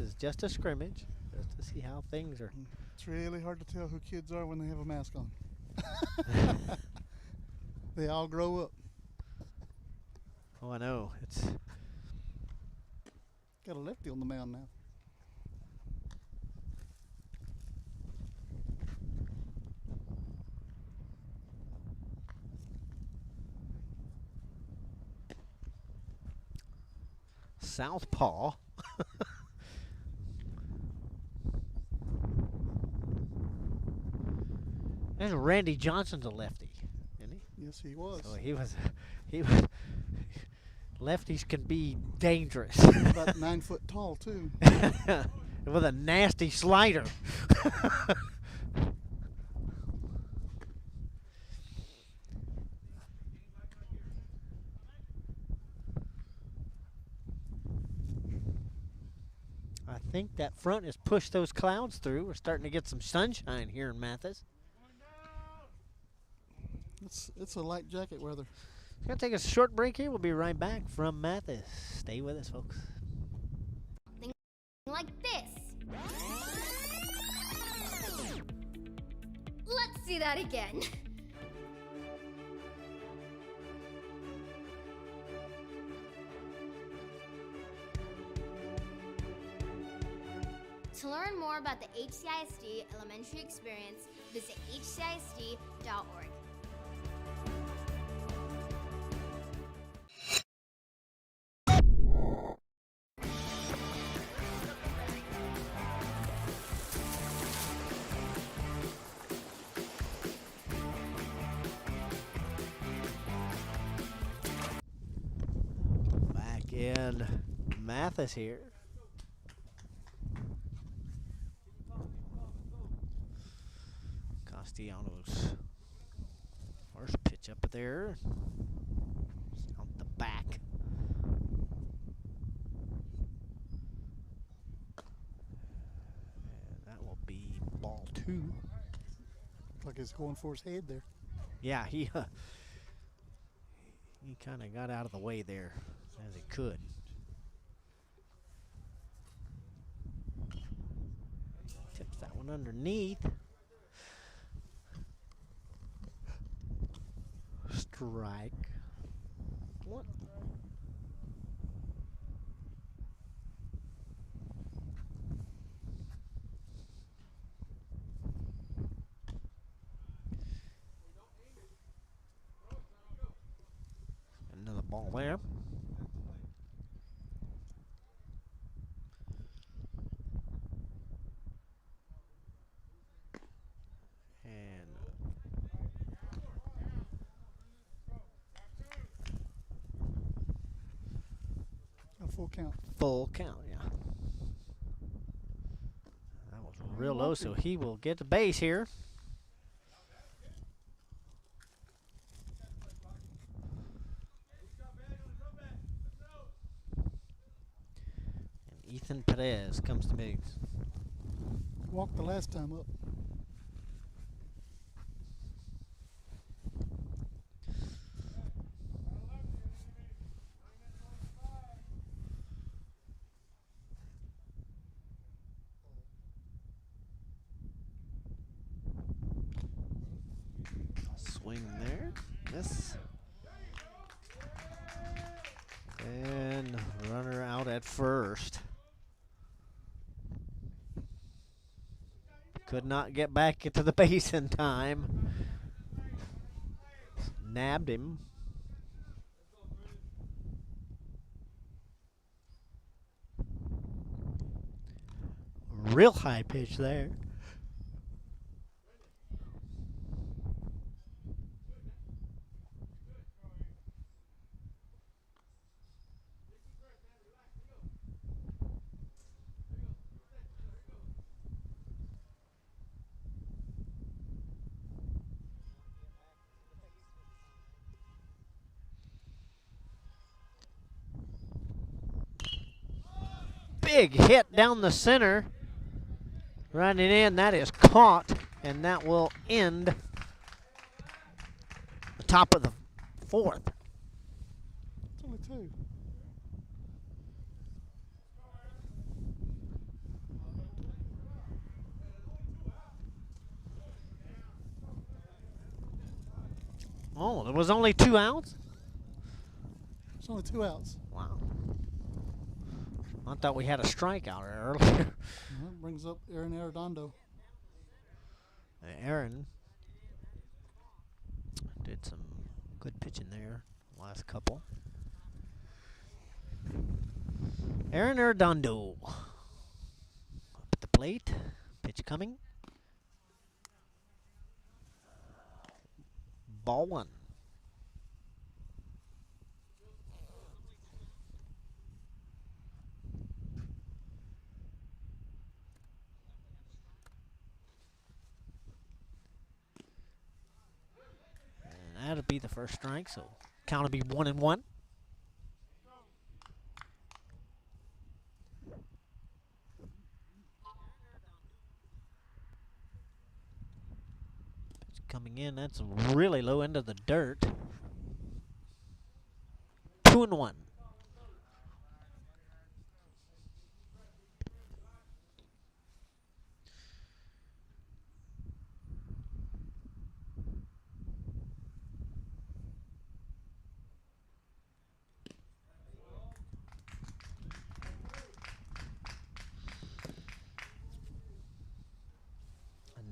is just a scrimmage, just to see how things are. It's really hard to tell who kids are when they have a mask on. They all grow up. Oh, I know. It's got a lefty on the mound now. southpaw. There's Randy Johnson's a lefty, isn't he? Yes, he was. So he was. Lefties can be dangerous. About 9 foot tall too. With a nasty slider. I think that front has pushed those clouds through. We're starting to get some sunshine here in Mathis. It's a light jacket weather. We're going to take a short break here. We'll be right back from Mathis. Stay with us, folks. Something like this. Let's see that again. To learn more about the HCISD elementary experience, visit hcisd.org. Back in Mathis here. Castellanos first pitch up there. Out the back. And that will be ball 2. Looks like he's going for his head there. Yeah, he kind of got out of the way there as he could. Tips that one underneath. Strike one. Another ball there. Full count. Full count, yeah. That was real low, so he will get the base here. Nathan Perez comes to Miggs. Walked the last time up. Swing there. Miss. And runner out at first. Could not get back into the base in time. Nabbed him. Real high pitch there. Big hit down the center. Running in, that is caught, and that will end the top of the fourth. It's only two. Oh, there was only 2 outs? It's only 2 outs. Wow. I thought we had a strikeout earlier. That brings up Aaron Arredondo. Aaron did some good pitching there last couple. Aaron Arredondo up at the plate. Pitch coming. Ball 1. That'll be the first strike, so count will be 1-1. Pitch coming in, that's really low into the dirt. 2-1.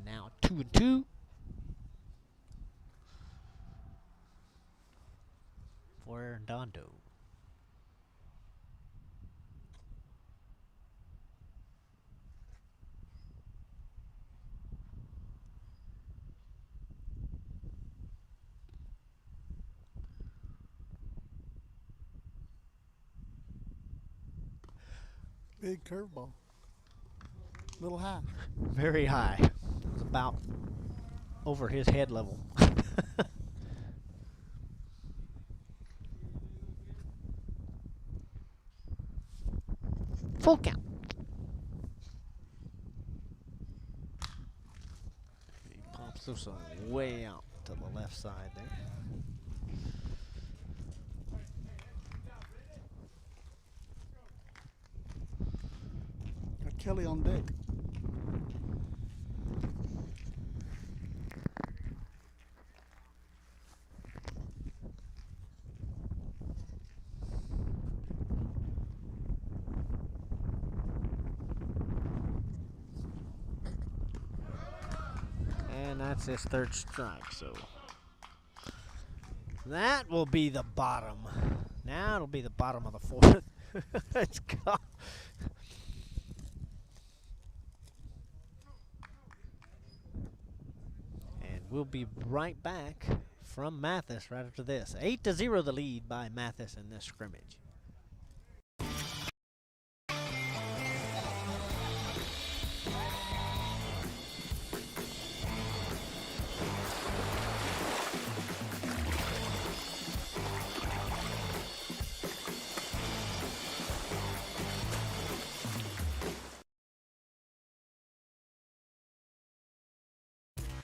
Now 2-2. For Arredondo. Big curveball. Little high. Very high. It's about over his head level. Full count. He pops this one way out to the left side there. Got Kelly on deck. And that's his third strike, so that will be the bottom. Now it'll be the bottom of the fourth. Let's go. And we'll be right back from Mathis right after this. 8-0 the lead by Mathis in this scrimmage.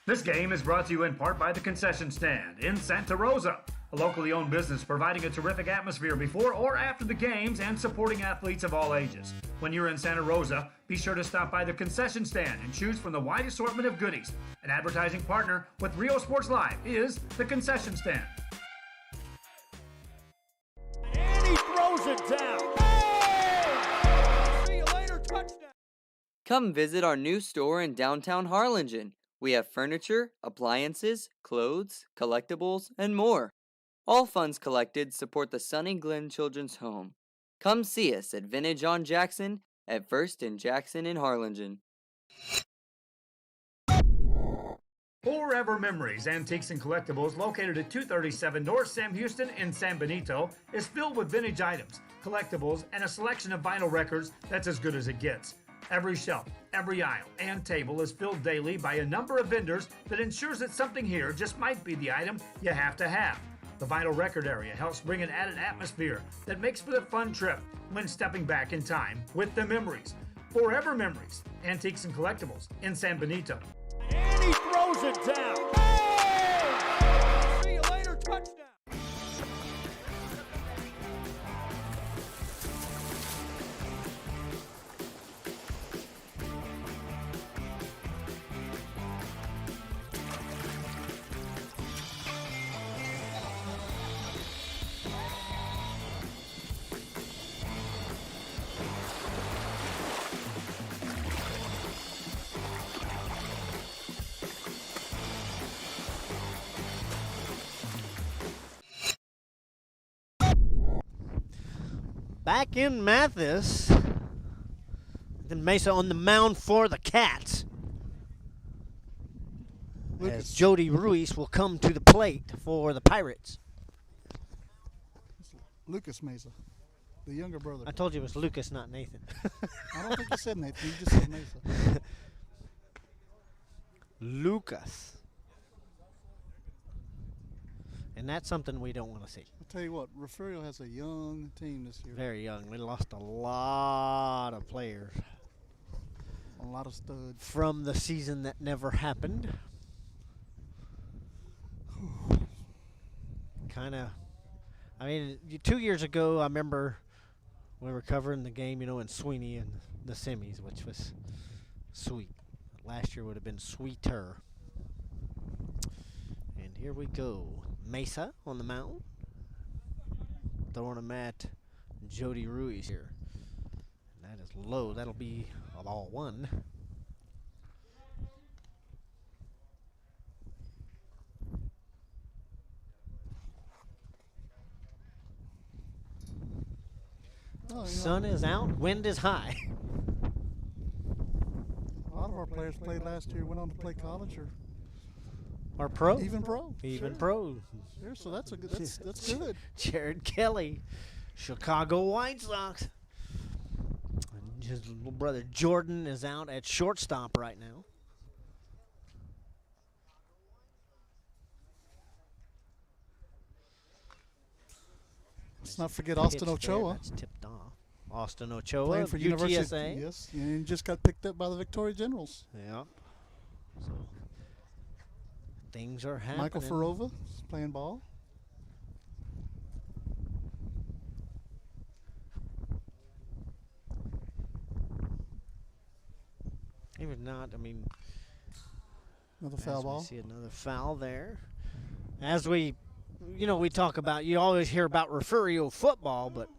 This game is brought to you in part by the Concession Stand in Santa Rosa, a locally owned business providing a terrific atmosphere before or after the games and supporting athletes of all ages. When you're in Santa Rosa, be sure to stop by the Concession Stand and choose from the wide assortment of goodies. An advertising partner with Rio Sports Live is the Concession Stand. And he throws it down. Oh! See you later, touchdown. Come visit our new store in downtown Harlingen. We have furniture, appliances, clothes, collectibles, and more. All funds collected support the Sunny Glen Children's Home. Come see us at Vintage on Jackson at First and Jackson in Harlingen. Forever Memories, Antiques and Collectibles, located at 237 North Sam Houston in San Benito, is filled with vintage items, collectibles, and a selection of vinyl records that's as good as it gets. Every shelf, every aisle, and table is filled daily by a number of vendors that ensures that something here just might be the item you have to have. The vinyl record area helps bring an added atmosphere that makes for the fun trip when stepping back in time with the memories. Forever Memories, Antiques and Collectibles in San Benito. And he throws it down. Oh! See you later, touchdown. Back in Mathis, then Mesa on the mound for the Cats. As Jody Ruiz will come to the plate for the Pirates. Lucas Mesa, the younger brother. I told you it was Lucas, not Nathan. I don't think you said Nathan. You just said Mesa. Lucas. And that's something we don't want to see. I'll tell you what, Refugio has a young team this year. Very young. We lost a lot of players. A lot of studs. From the season that never happened. Kind of, I mean, 2 years ago, I remember we were covering the game, in Sweeney and the semis, which was sweet. Last year would have been sweeter. And here we go. Mesa on the mound. Throwing him at Jody Ruiz here. And that is low. That'll be a ball one. Sun is out, wind is high. A lot of our players played last year, went on to play college or pro. Even pro. Even sure. pro. Sure, so that's good. Jared Kelly, Chicago White Sox. And his little brother Jordan is out at shortstop right now. Let's not forget Austin Ochoa. That's tipped off. Austin Ochoa for UTSA. University. Yes, and just got picked up by the Victoria Generals. Yeah. So things are happening. Michael Farova is playing ball. Even not, I mean. Another foul ball. See another foul there. As we talk about, you always hear about Refugio football, but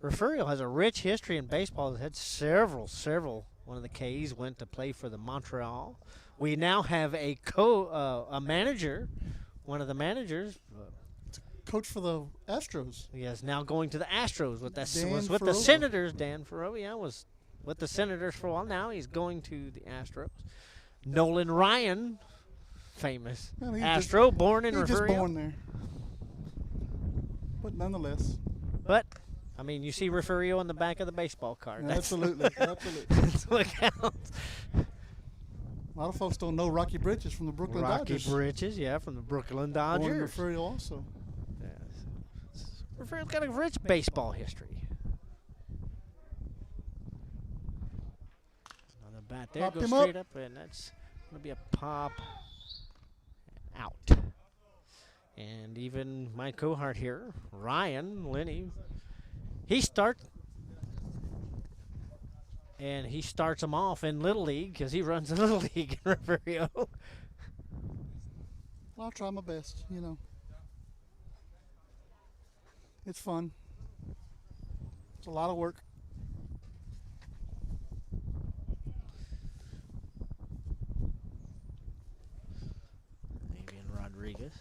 Refugio has a rich history in baseball. It's had several. One of the K's went to play for the Montreal. We now have a manager, one of the managers. Coach for the Astros. Yes, now going to the Astros with the Farova. Senators. Dan Farova, was with the Senators for a while. Now he's going to the Astros. Nolan Ryan, famous Astro, born in Refugio. Just born there. But nonetheless. But, I mean, you see Refugio on the back of the baseball card. Yeah, absolutely. That's what counts. A lot of folks don't know Rocky Bridges from the Brooklyn Dodgers. Rocky Bridges, yeah, from the Brooklyn Dodgers. Born in Refugio also. Yes. Refugio's got a rich baseball history. Another bat there, Popped goes him straight up. up, and that's going to be a pop. out. And even my cohort here, Ryan Lenny, he starts them off in Little League because he runs a Little League in Refugio. Well, I'll try my best, you know. It's fun. It's a lot of work. Avian Rodriguez.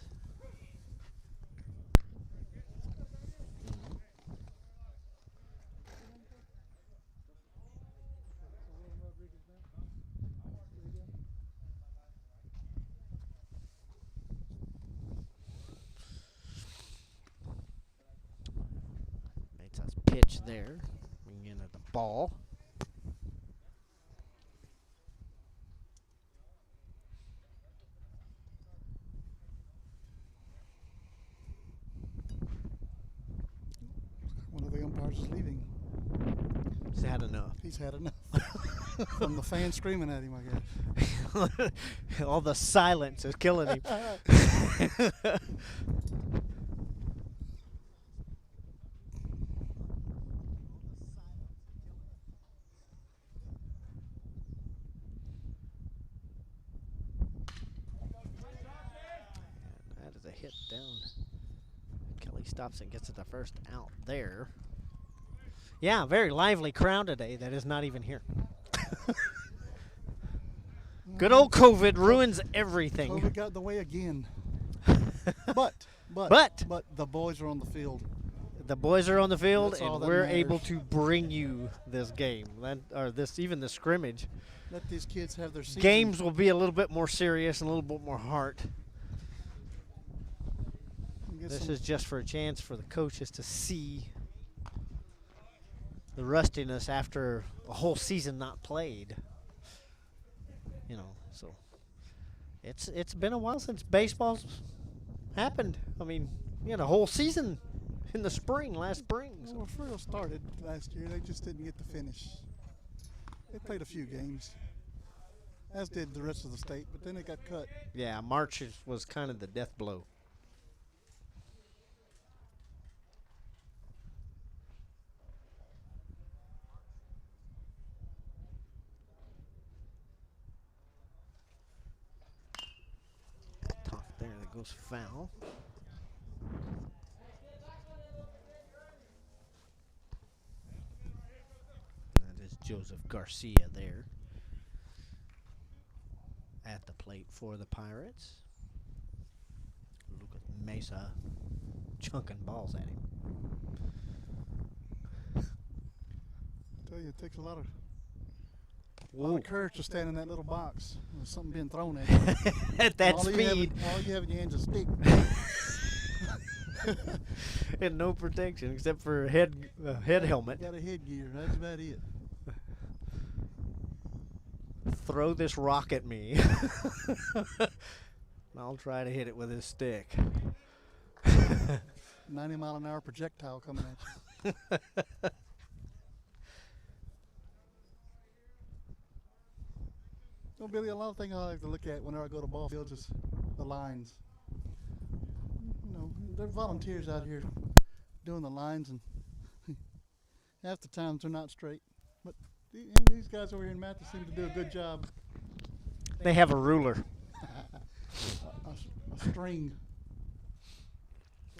Mesa's pitch there. Bring in at the ball. One of the umpires is leaving. He's had enough. He's had enough. From the fans screaming at him, I guess. All the silence is killing him. And that is a hit down. Kelly stops and gets it the first out there. Yeah, very lively crowd today that is not even here. Good old COVID ruins everything. COVID got in the way again. But the boys are on the field. The boys are on the field, That's all and that we're matters. able to bring you this game, even the scrimmage. Let these kids have their season. Games will be a little bit more serious and a little bit more heart. This is just for a chance for the coaches to see the rustiness after a whole season not played. You know, so it's been a while since baseball's happened. I mean, you had a whole season in the spring, last spring. So. Well, Refugio started last year. They just didn't get the finish. They played a few games, as did the rest of the state, but then they got cut. Yeah, March was kind of the death blow. There, that goes foul. That is Joseph Garcia there at the plate for the Pirates. Look at Mesa chunking balls at him. I tell you, it takes a lot of courage to stand in that little box with something being thrown at you. At that speed. All you have in your hands is stick. And no protection except for a head helmet. Got a headgear. That's about it. Throw this rock at me. I'll try to hit it with his stick. 90-mile-an-hour projectile coming at you. Well, Billy, a lot of things I like to look at whenever I go to ball fields is the lines. You know, there are volunteers out here doing the lines, and half the times they're not straight. But these guys over here in Mathis seem to do a good job. They have a ruler. a string.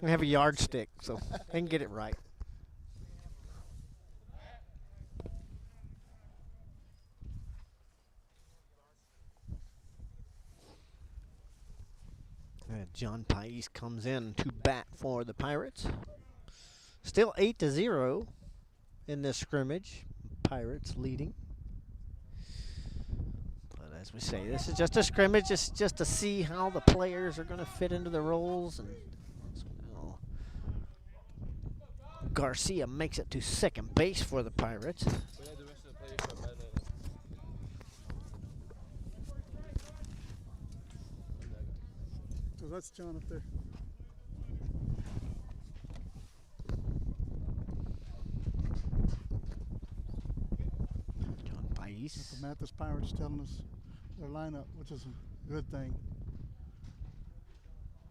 They have a yardstick, so they can get it right. John Pais comes in to bat for the Pirates. Still 8-0 in this scrimmage. Pirates leading. But as we say, this is just a scrimmage. It's just to see how the players are going to fit into the roles. And so Garcia makes it to second base for the Pirates. So that's John up there. John Pais. The Mathis Pirates telling us their lineup, which is a good thing.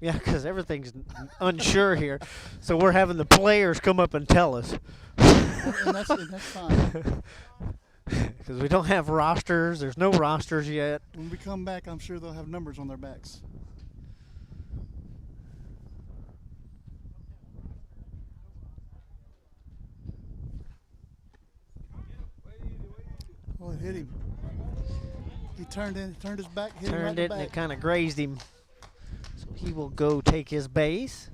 Yeah, because everything's unsure here. So we're having the players come up and tell us. And that's fine. Because we don't have rosters. There's no rosters yet. When we come back, I'm sure they'll have numbers on their backs. Oh, it hit him. He turned his back, hit him right in the Turned it, and back. it kind of grazed him. So he will go take his base.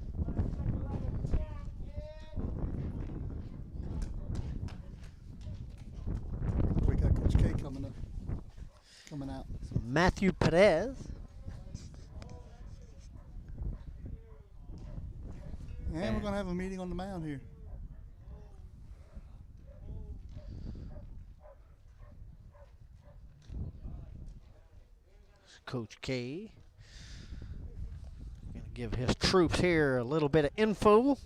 We got Coach K coming out. So Matthew Perez. And we're going to have a meeting on the mound here. Coach K. Gonna give his troops here a little bit of info.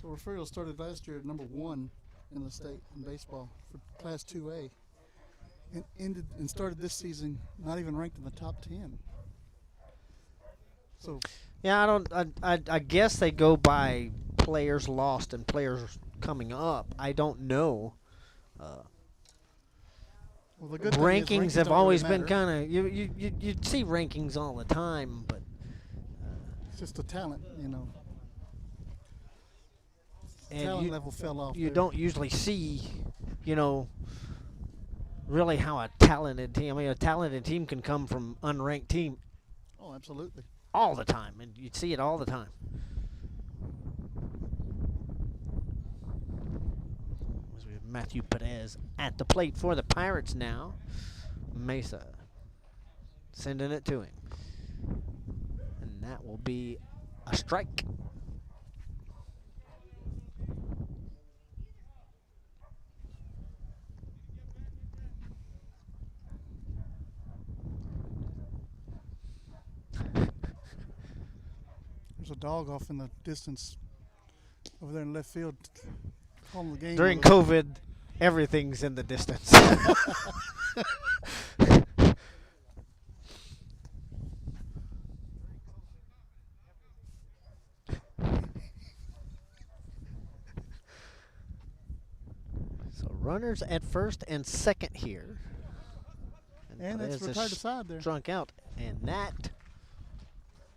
So Refugio started last year at number 1 in the state in baseball for Class 2A, and started this season not even ranked in the top 10. So Yeah, I guess they go by players lost and players coming up. I don't know. well, the good thing is Rankings have don't always really been matter. kind of you see rankings all the time, but It's just the talent, and talent level fell off. you there. don't usually see, really how a talented team. I mean, a talented team can come from unranked team Oh, absolutely. all the time, and you'd see it all the time. As we have Matthew Perez at the plate for the Pirates now. Mesa sending it to him. And that will be a strike. There's a dog off in the distance over there in left field calling the game. During with us. COVID, everything's in the distance. So runners at first and second here. And that's Perez is retired aside there. Drunk out, and that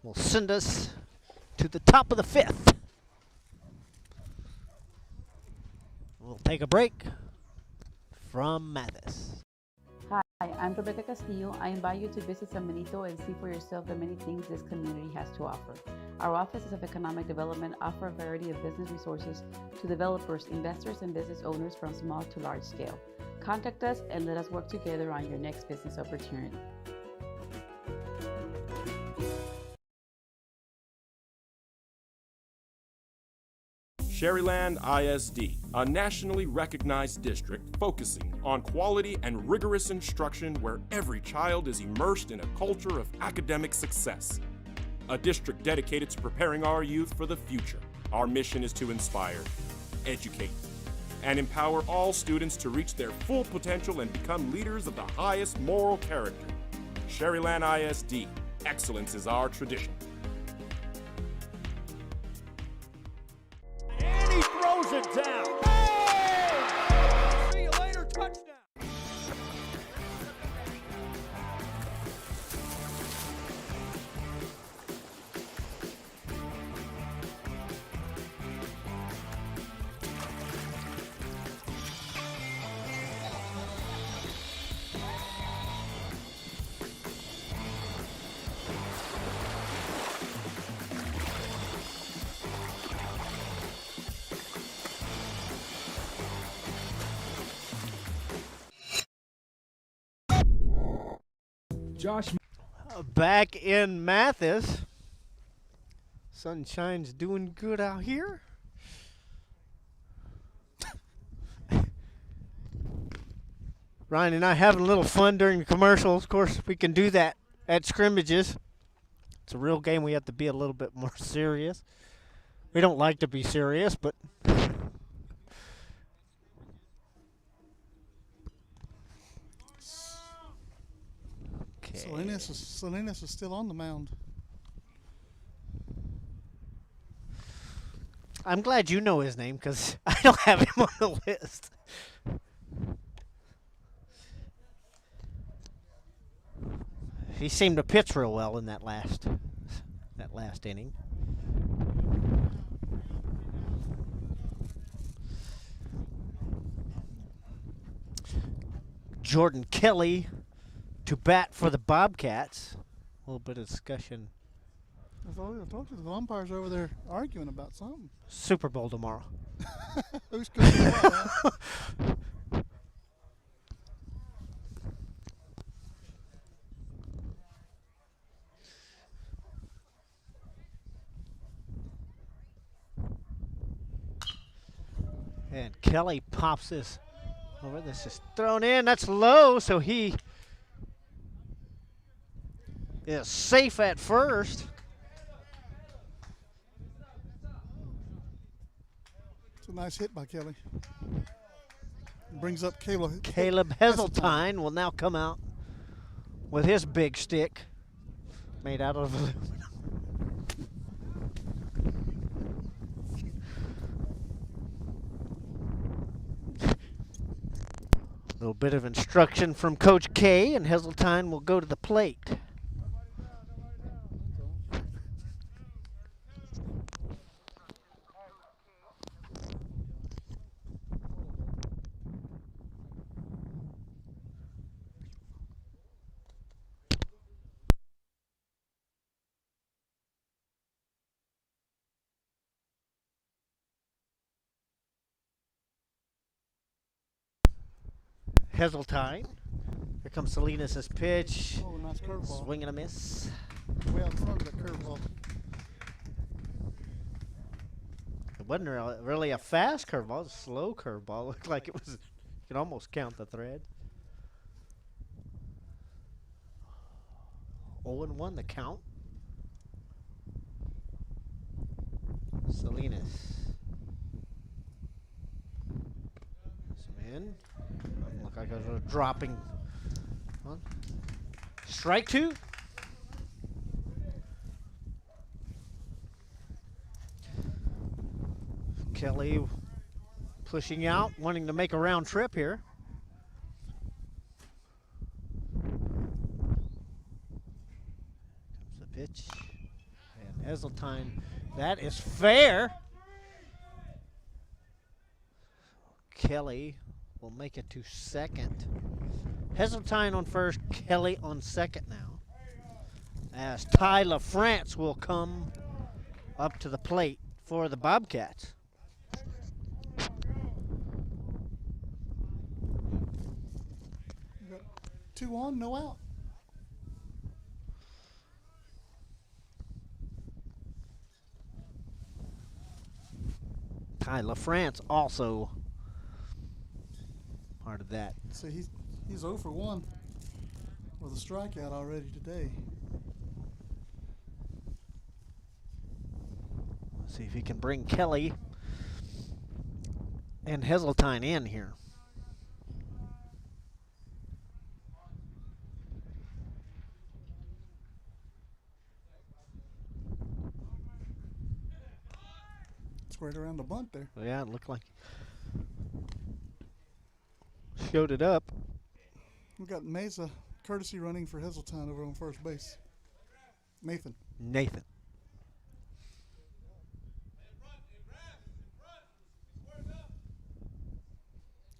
will send us to the top of the 5th. We'll take a break from Mathis. Hi, I'm Rebecca Castillo. I invite you to visit San Benito and see for yourself the many things this community has to offer. Our offices of economic development offer a variety of business resources to developers, investors, and business owners from small to large scale. Contact us and let us work together on your next business opportunity. Sherryland ISD, a nationally recognized district focusing on quality and rigorous instruction where every child is immersed in a culture of academic success. A district dedicated to preparing our youth for the future. Our mission is to inspire, educate, and empower all students to reach their full potential and become leaders of the highest moral character. Sherryland ISD, excellence is our tradition. And he throws it down. Oh! See you later, touchdown. Josh Back in Mathis. Sunshine's doing good out here. Ryan and I having a little fun during the commercials. Of course, we can do that at scrimmages. It's a real game. We have to be a little bit more serious. We don't like to be serious, but Okay. Salinas is still on the mound. I'm glad you know his name because I don't have him on the list. He seemed to pitch real well in that last inning. Jordan Kelly to bat for the Bobcats. A little bit of discussion. I told you the umpires are over there arguing about something. Super Bowl tomorrow. Who's going to what, huh? And Kelly pops this over. This is thrown in. That's low, so he is safe at first. It's a nice hit by Kelly. Brings up Caleb Heseltine will now come out with his big stick made out of aluminum. A little bit of instruction from Coach K, and Heseltine will go to the plate. Heseltine. Here comes Salinas' pitch. Oh, nice curveball. Swing and a miss. Way out in front of that curveball. It wasn't really a fast curveball. It was a slow curveball. Looked like it was, you could almost count the thread. 0-1 the count. Salinas. Swing. Looked like it was a dropping one. Strike two. Kelly pushing out, wanting to make a round trip here. Comes the pitch. And Heseltine, that is fair. Kelly will make it to second. Heseltine on first, Kelly on second now. As Ty LaFrance will come up to the plate for the Bobcats. We got 2 on, no out. Ty LaFrance also part of that. See, he's 0 for 1 with a strikeout already today. Let's see if he can bring Kelly and Heseltine in here. Squared around the bunt there. Yeah, it looked like showed it up. We got Mesa courtesy running for Heseltine over on first base. Nathan.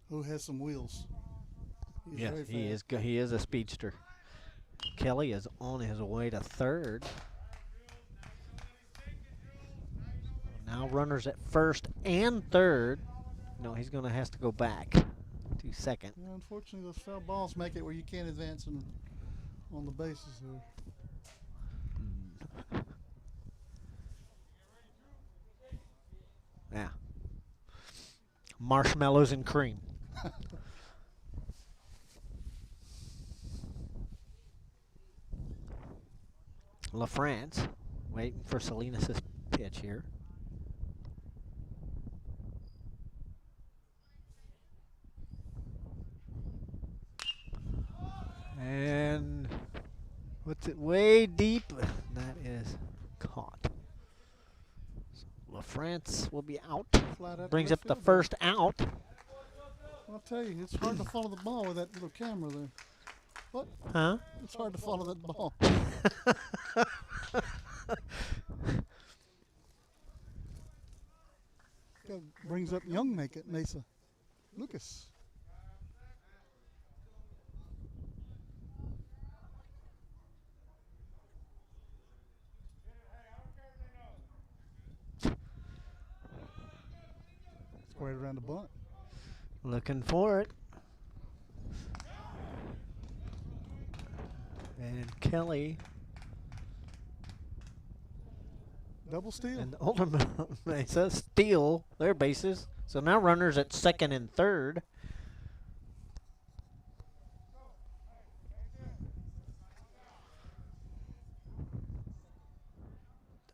Who has some wheels. He's Yes, very he fast. he is a speedster. Kelly is on his way to third. Now runners at first and third. No, he's going to have to go back to second. Yeah, unfortunately, those foul balls make it where you can't advance on the bases there. Yeah. Marshmallows and cream. LaFrance waiting for Salinas' pitch here. And Puts it way deep. That is caught. So LaFrance will be out. Flat out Brings left up the field first out. I'll tell you, it's hard to follow the ball with that little camera there. What? Huh? It's hard to follow that ball. Brings up young Mesa. Lucas. Squared around the bunt. Looking for it. And Kelly Double steal. and the older Mesa steal their bases. So now runners at second and third.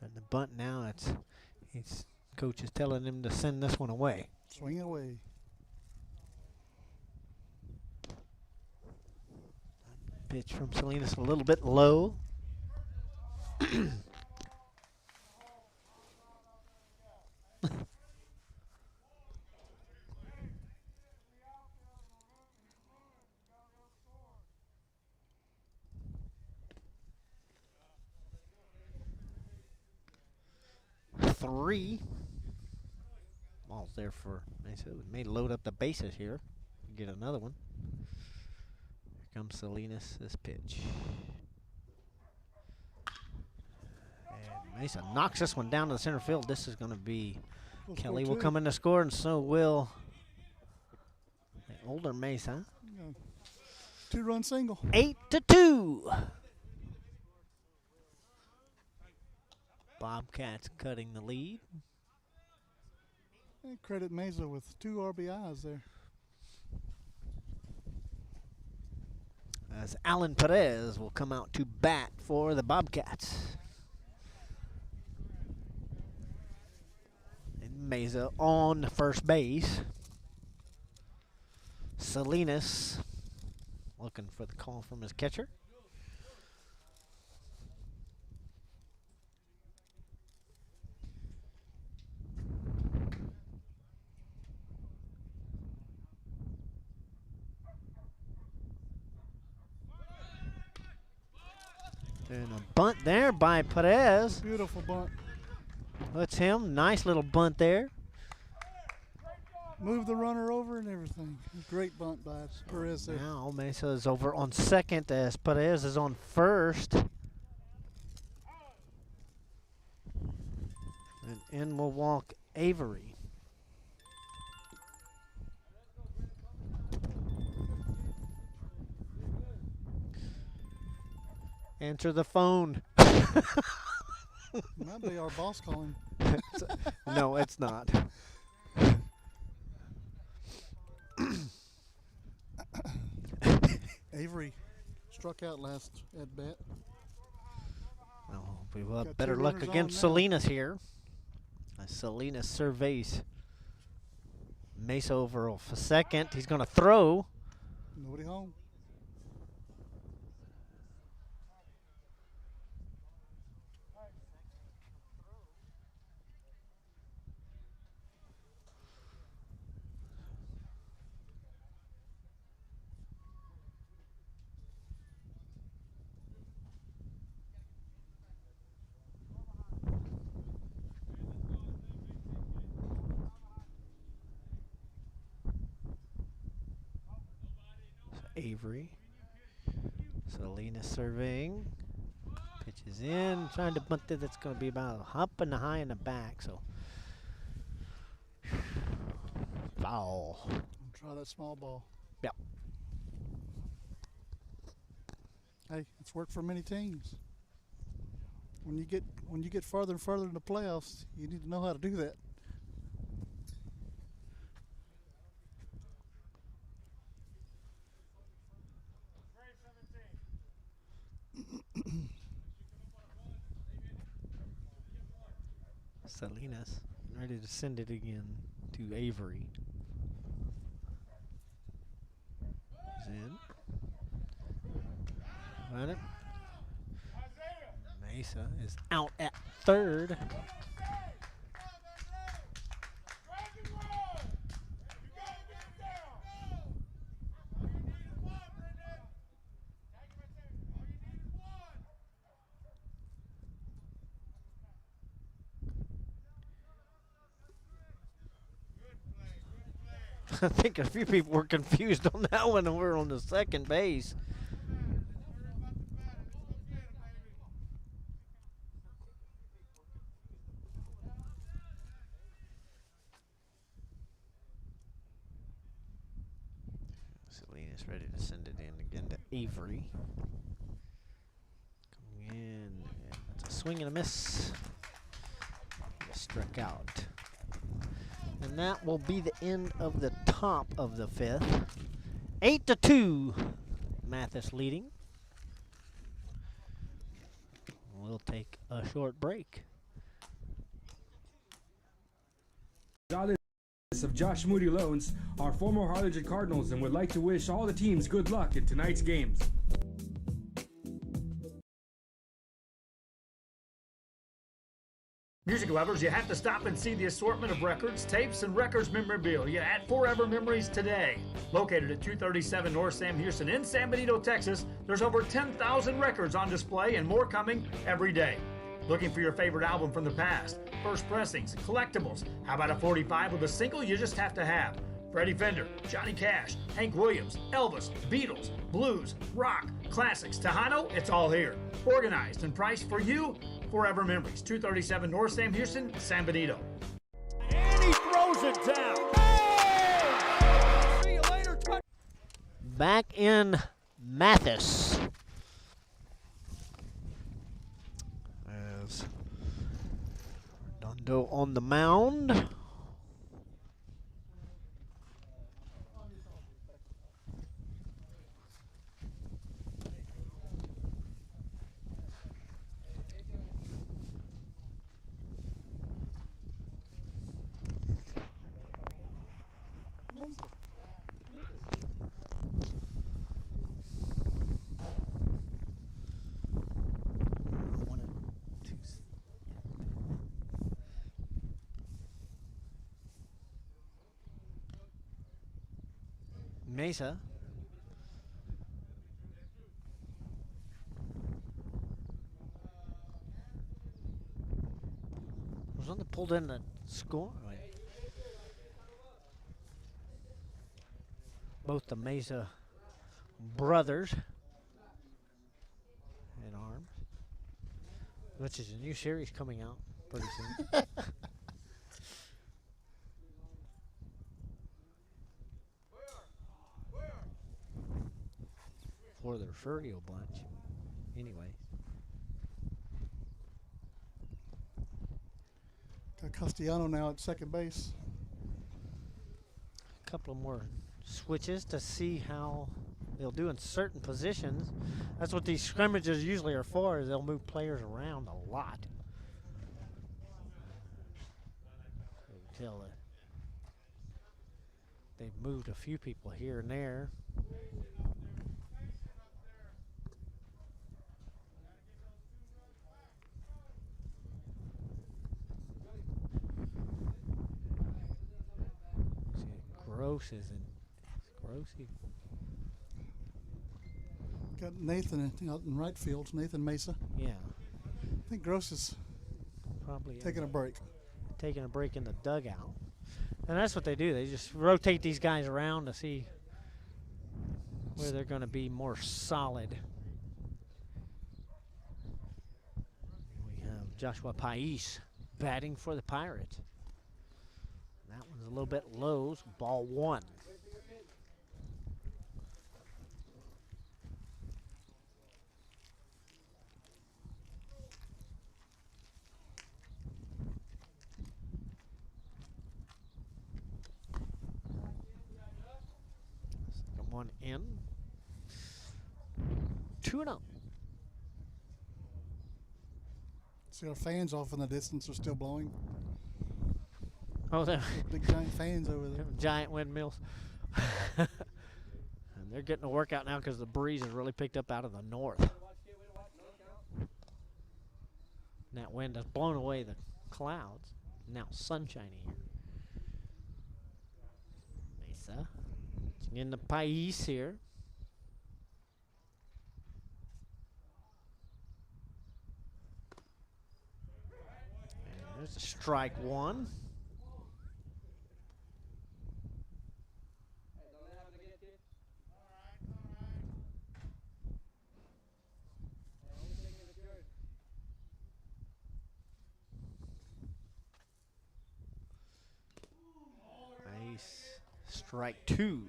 And the bunt now, coach is telling him to send this one away. Swing it away. Pitch from Salinas a little bit low. Three. Ball's there for Mesa. We may load up the bases here. Get another one. Here comes Salinas' pitch. And Mesa knocks this one down to the center field. This is going to be Kelly will come in to score, and so will the older Mesa. Two-run single. 8-2. Bobcats cutting the lead. And credit Mesa with 2 RBIs there. As Alan Perez will come out to bat for the Bobcats. And Mesa on first base. Salinas looking for the call from his catcher. And a bunt there by Perez. Beautiful bunt. That's him. Nice little bunt there. Move the runner over and everything. Great bunt by Perez there. Now Mesa is over on second as Perez is on first. And in will walk Avery. Answer the phone. Might be our boss calling. No, it's not. Avery struck out last at bat. Well, we will have Got better 2 luck runners against on now. Salinas here. Salinas surveys Mesa over for second. He's going to throw. Nobody home. Avery. Salinas surveying. Pitches in. Trying to bunt it. That's going to be about a hop and a high in the back. So foul. Try that small ball. Yep. Hey, it's worked for many teams. When you get farther and farther in the playoffs, you need to know how to do that. Salinas ready to send it again to Avery. He's in. Run it. Mesa is out at third. I think a few people were confused on that one when we were on the second base. Salinas ready to send it in again to Avery. Coming in, and it's a swing and a miss. He struck out. And that will be the end of the top of the fifth. 8-2, Mathis leading. We'll take a short break. Of Josh Moody Loans are former Harlingen Cardinals and would like to wish all the teams good luck in tonight's games. Music lovers, you have to stop and see the assortment of records, tapes, and records memorabilia at Forever Memories today. Located at 237 North Sam Houston in San Benito, Texas, there's over 10,000 records on display and more coming every day. Looking for your favorite album from the past, first pressings, collectibles. How about a 45 with a single you just have to have? Freddie Fender, Johnny Cash, Hank Williams, Elvis, Beatles, blues, rock, classics, Tejano, it's all here. Organized and priced for you. Forever Memories, 237 North Sam Houston, San Benito. And he throws it down. Hey! See you later. Back in Mathis. As Redondo on the mound. Mesa. Was one that pulled in the score? Wait. Both the Mesa brothers in arms, which is a new series coming out pretty soon. For the Refugio bunch. Anyway. Got Castellano now at second base. A couple of more switches to see how they'll do in certain positions. That's what these scrimmages usually are for, is they'll move players around a lot. So you can tell that they've moved a few people here and there. Gross isn't. Grossy. Got Nathan out in right field. Nathan Mesa. Yeah. I think Gross is probably taking a break. Taking a break in the dugout. And that's what they do. They just rotate these guys around to see where they're going to be more solid. We have Joshua Pais batting for the Pirates. That one's a little bit low, so ball one. Second one in. 2-0. See our fans off in the distance are still blowing. Oh, they're big giant fans over there. Giant windmills. And they're getting a workout now because the breeze has really picked up out of the north. And that wind has blown away the clouds. Now sunshiny here. Mesa. In the Pais here. And there's a strike one. Nice. Strike two.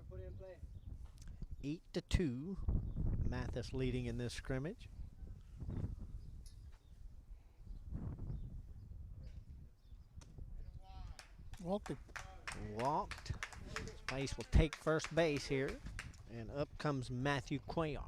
Put it in play. 8-2. Mathis leading in this scrimmage. Walked him. Walked. Spice will take first base here. And up comes Matthew Cuellar.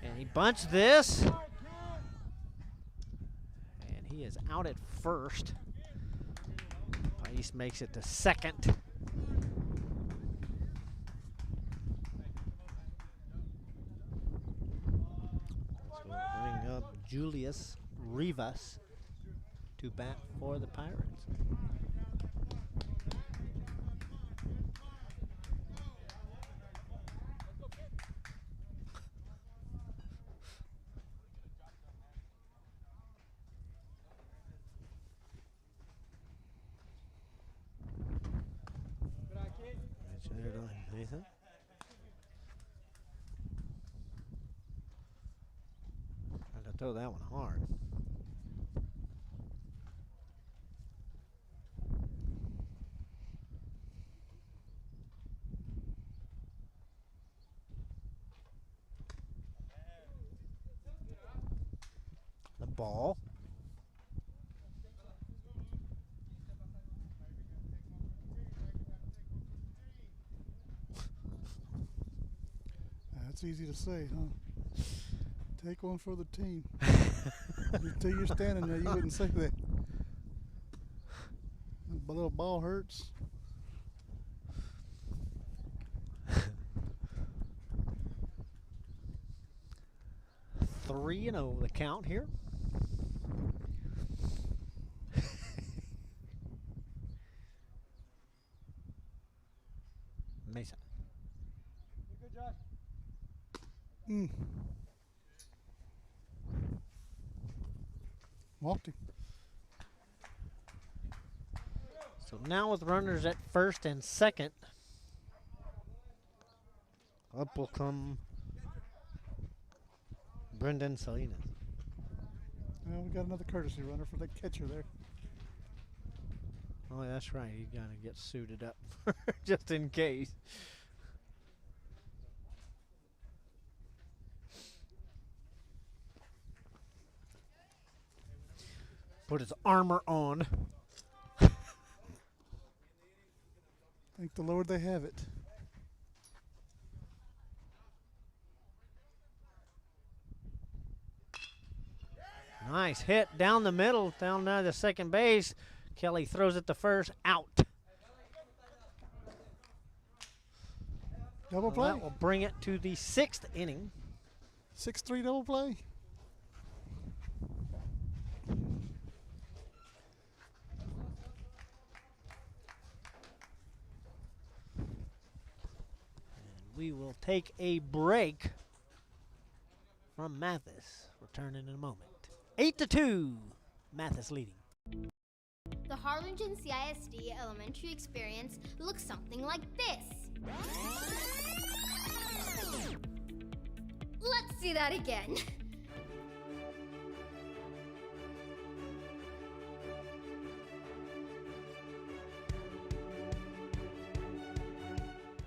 And he bunched this. And he is out at first. Pais makes it to second. So we'll bring up Julius Rivas to bat for the Pirates. Nathan. Tried to throw that one hard. The ball. That's easy to say, huh? Take one for the team. Until you're standing there, you wouldn't say that. The little ball hurts. Three and oh the count here. Mesa. Good job. Walked him. So now with runners at first and second, up will come Brendan Salinas. Well, we got another courtesy runner for the catcher there. Oh, that's right. He's got to get suited up just in case. Put his armor on. Thank the Lord they have it. Nice hit down the middle, down to the second base. Kelly throws it to first, out. Double Well, play. that will bring it to the sixth inning. 6-3 double play. We will take a break from Mathis. Return in a moment. 8-2, Mathis leading. The Harlingen CISD elementary experience looks something like this. Let's see that again.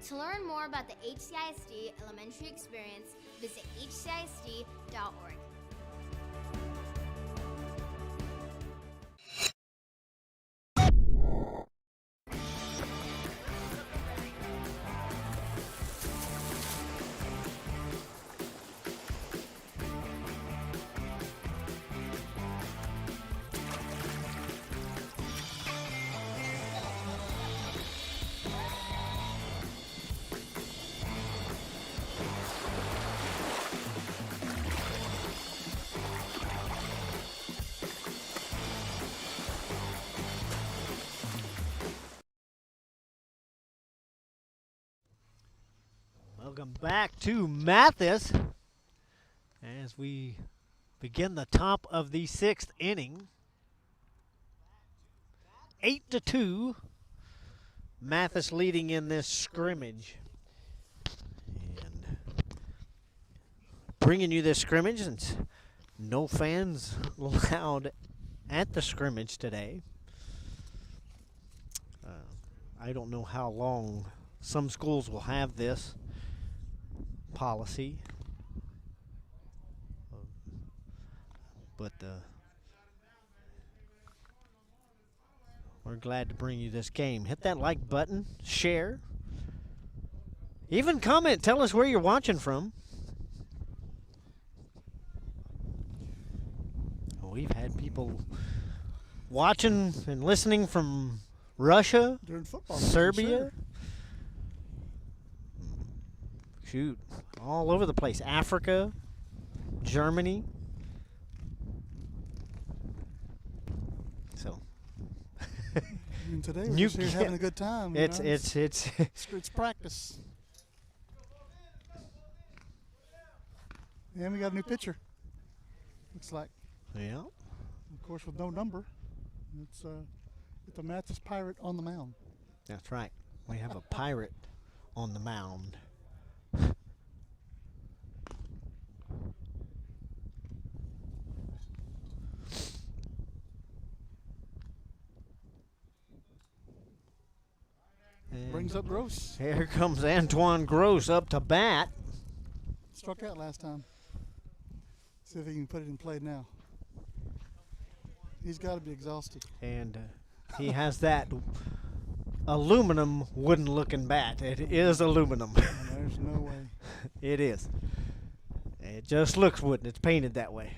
To learn more about the HCISD elementary experience, visit hcisd.org. Welcome back to Mathis as we begin the top of the 6th inning. 8-2. Mathis leading in this scrimmage. And bringing you this scrimmage, since no fans allowed at the scrimmage today. I don't know how long some schools will have this policy, but we're glad to bring you this game. Hit that like button, share, even comment. Tell us where you're watching from. We've had people watching and listening from Russia, during football, Serbia, sure. Shoot, all over the place. Africa, Germany. So And today we're just here having a good time. It's practice. And we got a new pitcher. Looks like. Yeah. Of course, with no number. It's a Mathis Pirate on the mound. That's right. We have a pirate on the mound. Brings up Gross. Here comes Antoine Gross up to bat. Struck out last time. See if he can put it in play now. He's got to be exhausted. And he has that aluminum wooden looking bat. It is aluminum. There's no way. It is. It just looks wooden. It's painted that way.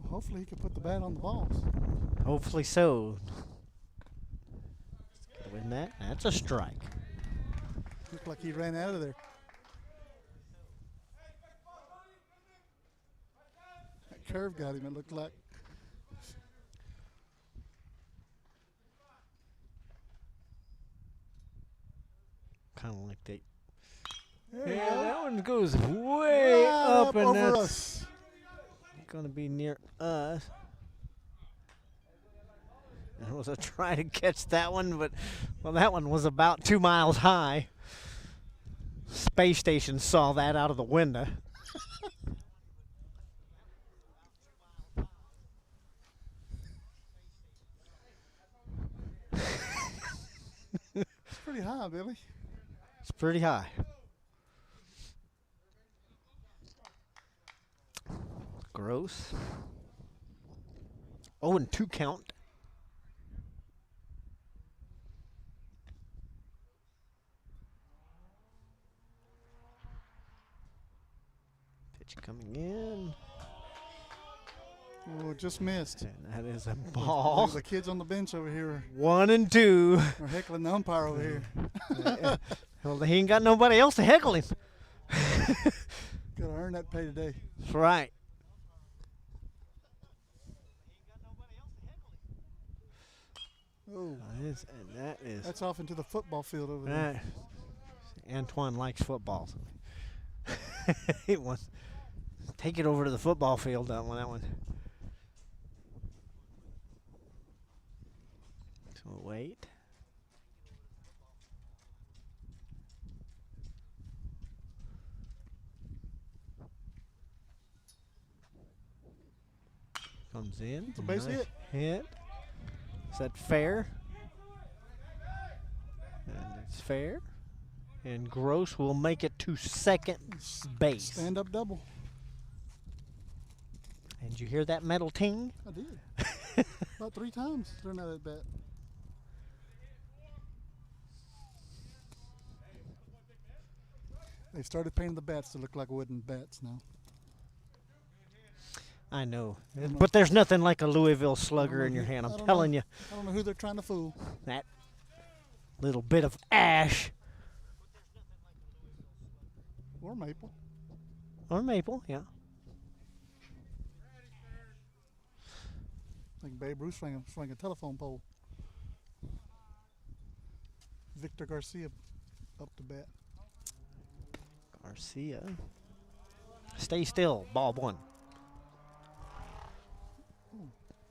Hopefully he can put the bat on the balls. Hopefully so. Win that. That's a strike. Looked like he ran out of there. That curve got him, it looked like. Kind of like they. Yeah, that one goes way up and over that's us. Going to be near us. It was a try to catch that one, but well, that one was about 2 miles high. Space Station saw that out of the window. It's pretty high, Billy. It's pretty high. Gross. 0-2 count. Pitch coming in. Oh, just missed. And that is a ball. The kids on the bench over here 1 and 2. are heckling the umpire over here. Well, he ain't got nobody else to heckle him. Gotta earn that pay today. That's right. Oh, That's off into the football field over there. Antoine likes football. He wants take it over to the football field. That one. So wait. Comes in. It's a base hit. Is that fair? And it's fair. And Gross will make it to second base. Stand up double. And you hear that metal ting? I did. About 3 times during that at bat. They started painting the bats to look like wooden bats now. I know. I don't But know. there's nothing like a Louisville I don't Slugger know in your who- hand. I I'm don't telling know. you. I don't know who they're trying to fool. That little bit of ash Or maple. or maple, yeah. Like Babe Ruth swing a telephone pole. Victor Garcia up to bat. Garcia. Stay still. Ball 1.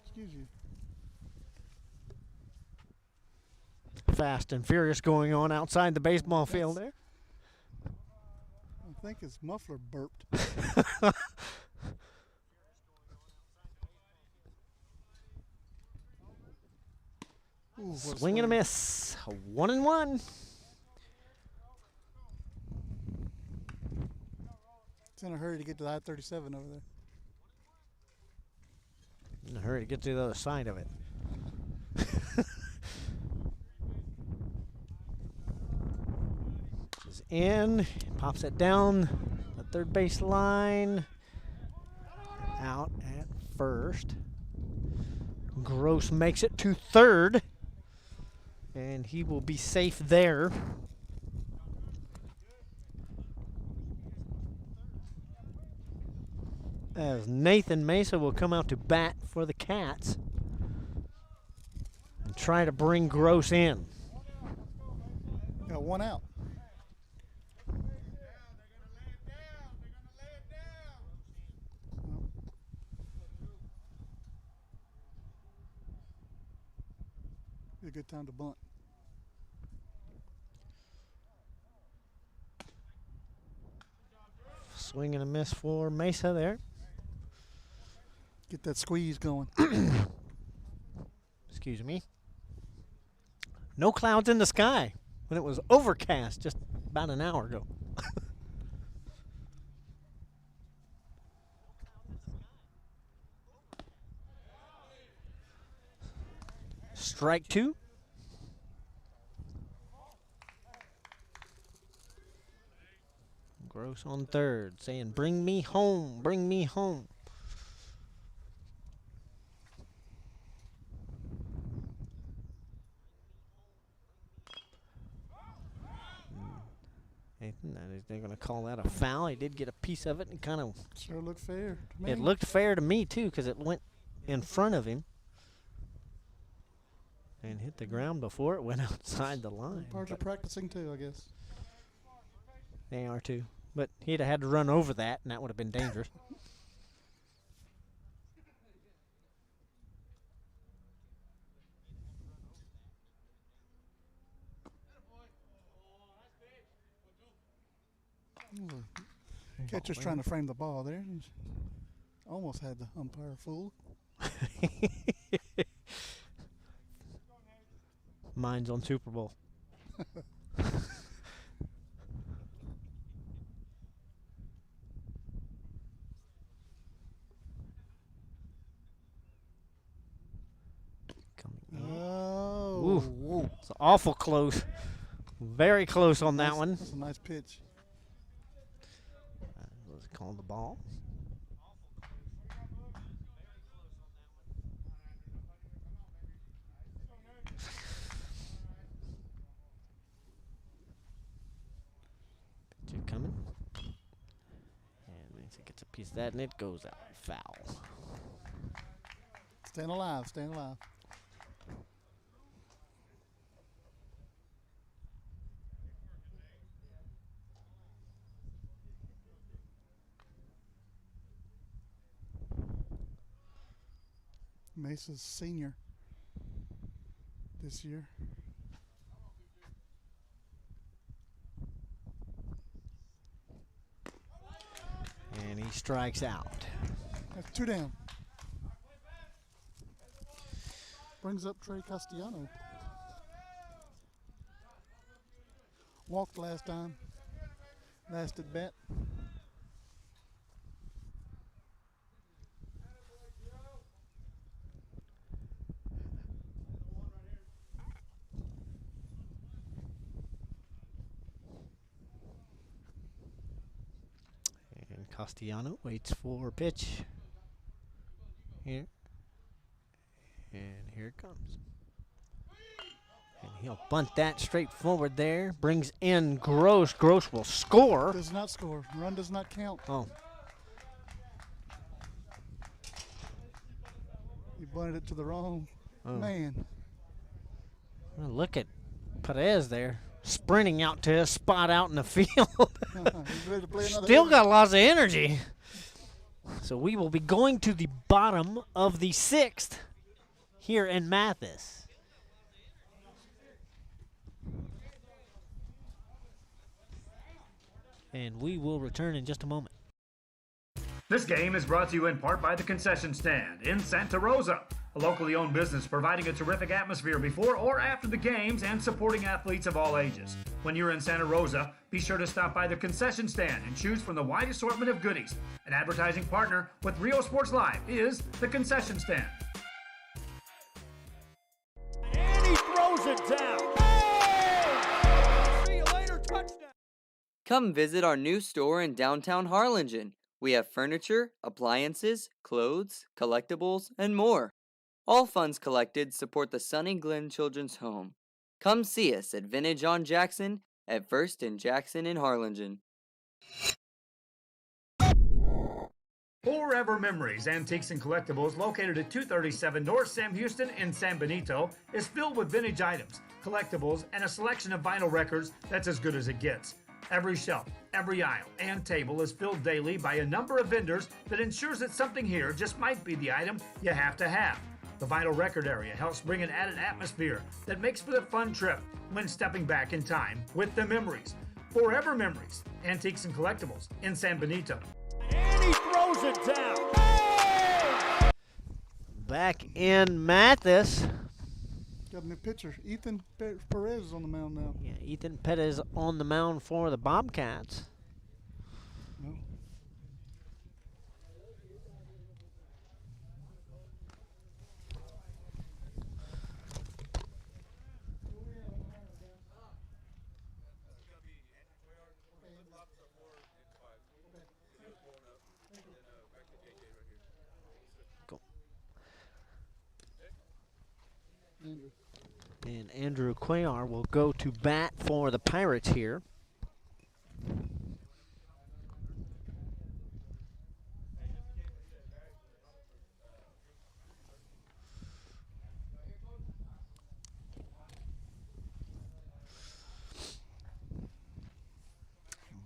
Excuse you. Fast and furious going on outside the baseball field there. I think his muffler burped. Ooh, what a Swing and a miss. 1-1. It's in a hurry to get to the I-37 over there. In a hurry to get to the other side of it. Is in. Pops it down the third base line. Out at first. Gross makes it to third. And he will be safe there. As Nathan Mesa will come out to bat for the Cats and try to bring Gross in. Got one out. Be a good time to bunt. Swing and a miss for Mesa there. Get that squeeze going. Excuse me. No clouds in the sky when it was overcast just about an hour ago. Strike 2. Gross on third, saying, "Bring me home, bring me home." Nathan, they're going to call that a foul. He did get a piece of it and kind of. Sure looked fair to me. It looked fair to me too because it went in front of him and hit the ground before it went outside the line. Parts are practicing too, I guess. They are too. But he'd have had to run over that, and that would have been dangerous. Catcher's trying to frame the ball there. He's almost had the umpire fooled. Mine's on Super Bowl. Oh. Ooh, it's awful close. Very close on that one. That's a nice pitch. Was it called the ball? Pitch it coming. And Mesa gets a piece of that, and it goes out. Foul. Staying alive, staying alive. Mesa's senior this year. And he strikes out. That's 2 down. Brings up Trey Castellano. Walked last time. Last at bat. And Castellano waits for a pitch. Here. And here it comes. And he'll bunt that straight forward there. Brings in Gross. Gross will score. Does not score. Run does not count. Oh. He bunted it to the wrong man. Well, look at Perez there, sprinting out to his spot out in the field. He's ready to play another Still inning. got lots of energy. So we will be going to the bottom of the 6th here in Mathis. And we will return in just a moment. This game is brought to you in part by the Concession Stand in Santa Rosa, a locally owned business providing a terrific atmosphere before or after the games and supporting athletes of all ages. When you're in Santa Rosa, be sure to stop by the Concession Stand and choose from the wide assortment of goodies. An advertising partner with Rio Sports Live is the Concession Stand. And he throws it down. Oh! See you later, touchdown. Come visit our new store in downtown Harlingen. We have furniture, appliances, clothes, collectibles, and more. All funds collected support the Sunny Glen Children's Home. Come see us at Vintage on Jackson at First and Jackson in Harlingen. Forever Memories, Antiques and Collectibles, located at 237 North Sam Houston in San Benito, is filled with vintage items, collectibles, and a selection of vinyl records that's as good as it gets. Every shelf, every aisle, and table is filled daily by a number of vendors that ensures that something here just might be the item you have to have. The vinyl record area helps bring an added atmosphere that makes for the fun trip when stepping back in time with the memories. Forever Memories, Antiques and Collectibles in San Benito. And he throws it down. Oh! Back in Mathis. Got a new pitcher. Ethan Perez is on the mound now. Yeah, Ethan Perez on the mound for the Bobcats. No. Go. Andrew. And Andrew Cuellar will go to bat for the Pirates here.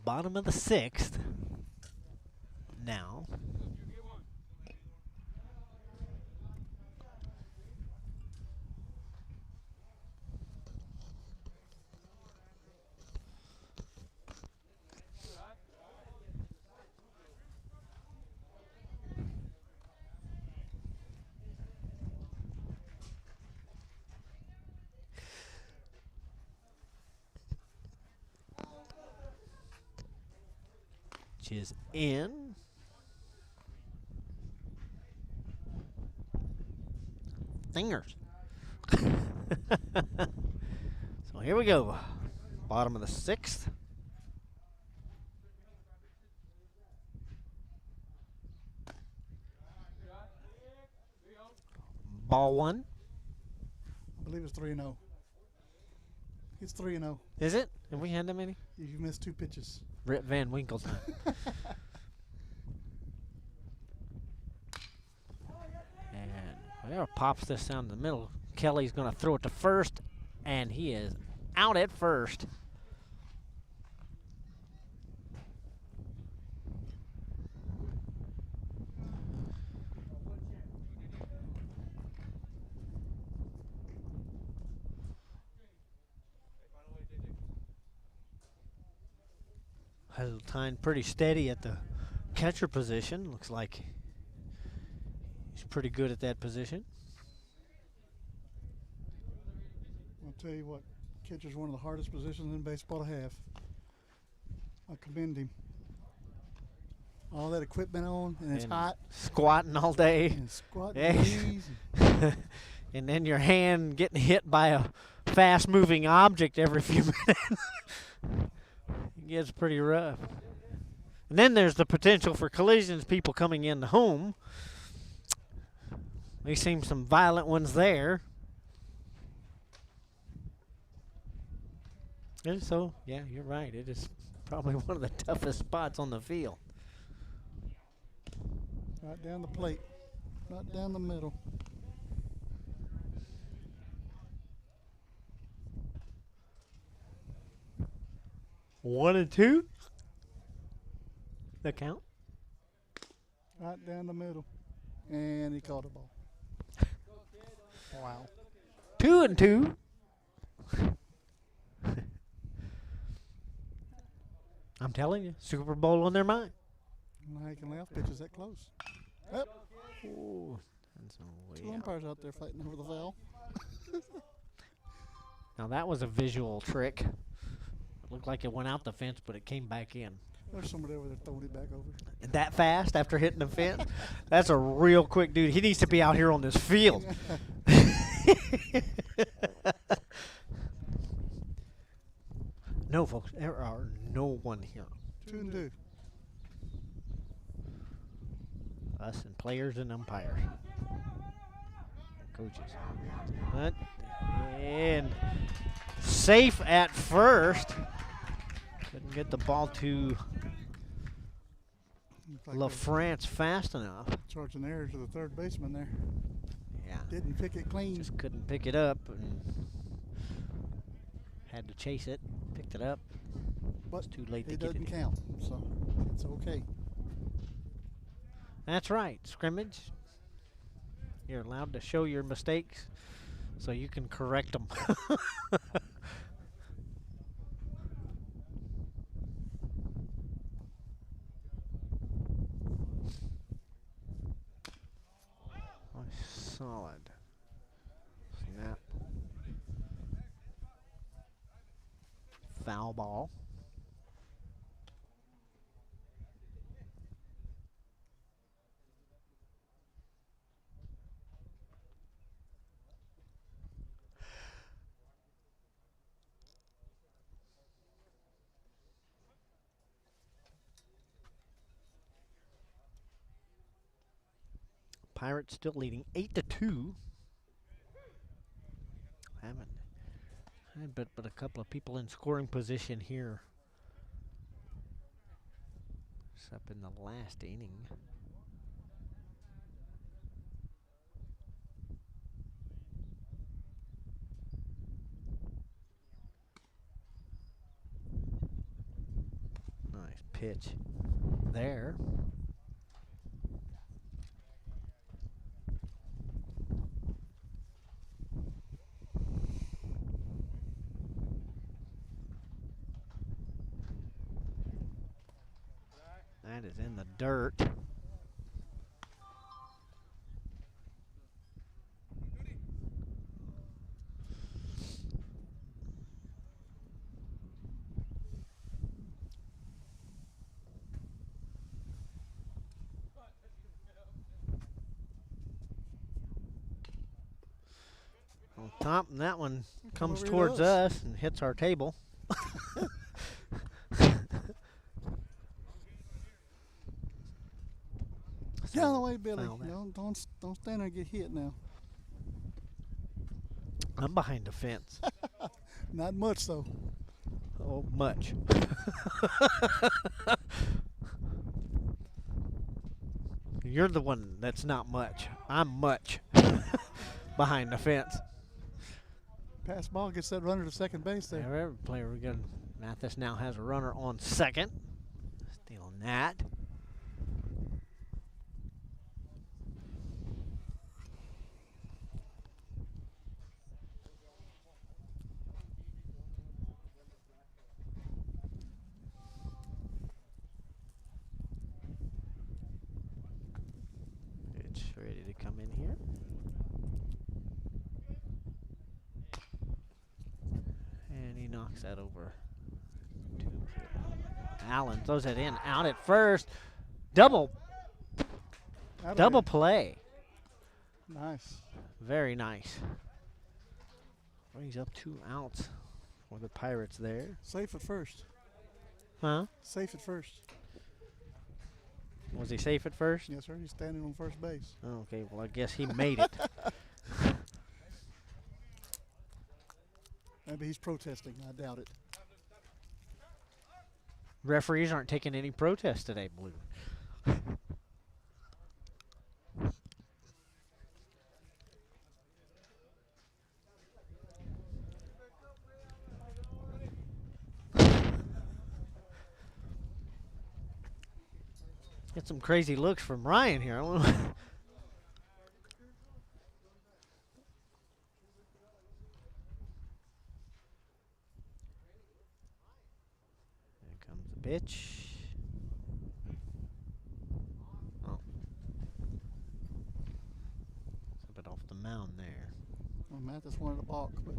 Bottom of the 6th. Now. Which is in. Fingers. So here we go. Bottom of the 6th. Ball 1. I believe it's 3-0. It's 3-0. Is it? Have we had that many? You missed 2 pitches. Rip Van Winkle time. And whoever pops this down the middle, Kelly's going to throw it to first, and he is out at first. Hazeltine pretty steady at the catcher position. Looks like he's pretty good at that position. I'll tell you what, catcher's one of the hardest positions in baseball to have. I commend him. All that equipment on, and it's hot. Squatting all day. And squatting Yeah. knees. And then your hand getting hit by a fast-moving object every few minutes. It gets pretty rough. And then there's the potential for collisions, people coming in the home. We've seen some violent ones there. And so, yeah, you're right. It is probably one of the toughest spots on the field. Right down the plate. Right down the middle. One and two. The count. Right down the middle. And he caught the ball. Wow. 2 and 2. I'm telling you, Super Bowl on their mind. Now he can lay off pitches that close. Yep. Ooh, that's a Two way out. umpires out there fighting over the foul. Now that was a visual trick. It looked like it went out the fence, but it came back in. There's somebody over there throwing it back over. That fast after hitting the fence? That's a real quick dude. He needs to be out here on this field. No, folks, there are no one here. 2 and 2. Us and players and umpires. Coaches. But, and safe at first. Couldn't get the ball to LaFrance fast enough. Charging error to the third baseman there. Yeah. Didn't pick it clean. Just couldn't pick it up. And had to chase it. Picked it up. But it's too late to it get it. doesn't count, so it's okay. That's right. Scrimmage. You're allowed to show your mistakes so you can correct them. Solid. Snap. Foul ball. Pirates still leading 8-2. Haven't had but a couple of people in scoring position here. It's up in the last inning. Nice pitch there. That is in the dirt. On top, and that one comes towards us and hits our table. Get out of the way, Billy. Don't stand there and get hit now. I'm behind the fence. Not much, though. Oh, much. You're the one that's not much. I'm much behind the fence. Pass ball gets that runner to second base there. Every player we got. Mathis now has a runner on second. Stealing that. It's ready to come in here. And he knocks that over. Allen throws it in, out at first. Double play. Nice. Very nice. Brings up 2 outs for the Pirates there. Safe at first. Huh? Safe at first. Was he safe at first? Yes, sir. He's standing on first base. Oh, okay, well, I guess he made it. Maybe he's protesting. I doubt it. Referees aren't taking any protests today, Blue. Get some crazy looks from Ryan here. Here comes the pitch. Oh. It's a bit off the mound there. Well, Mathis wanted a balk, but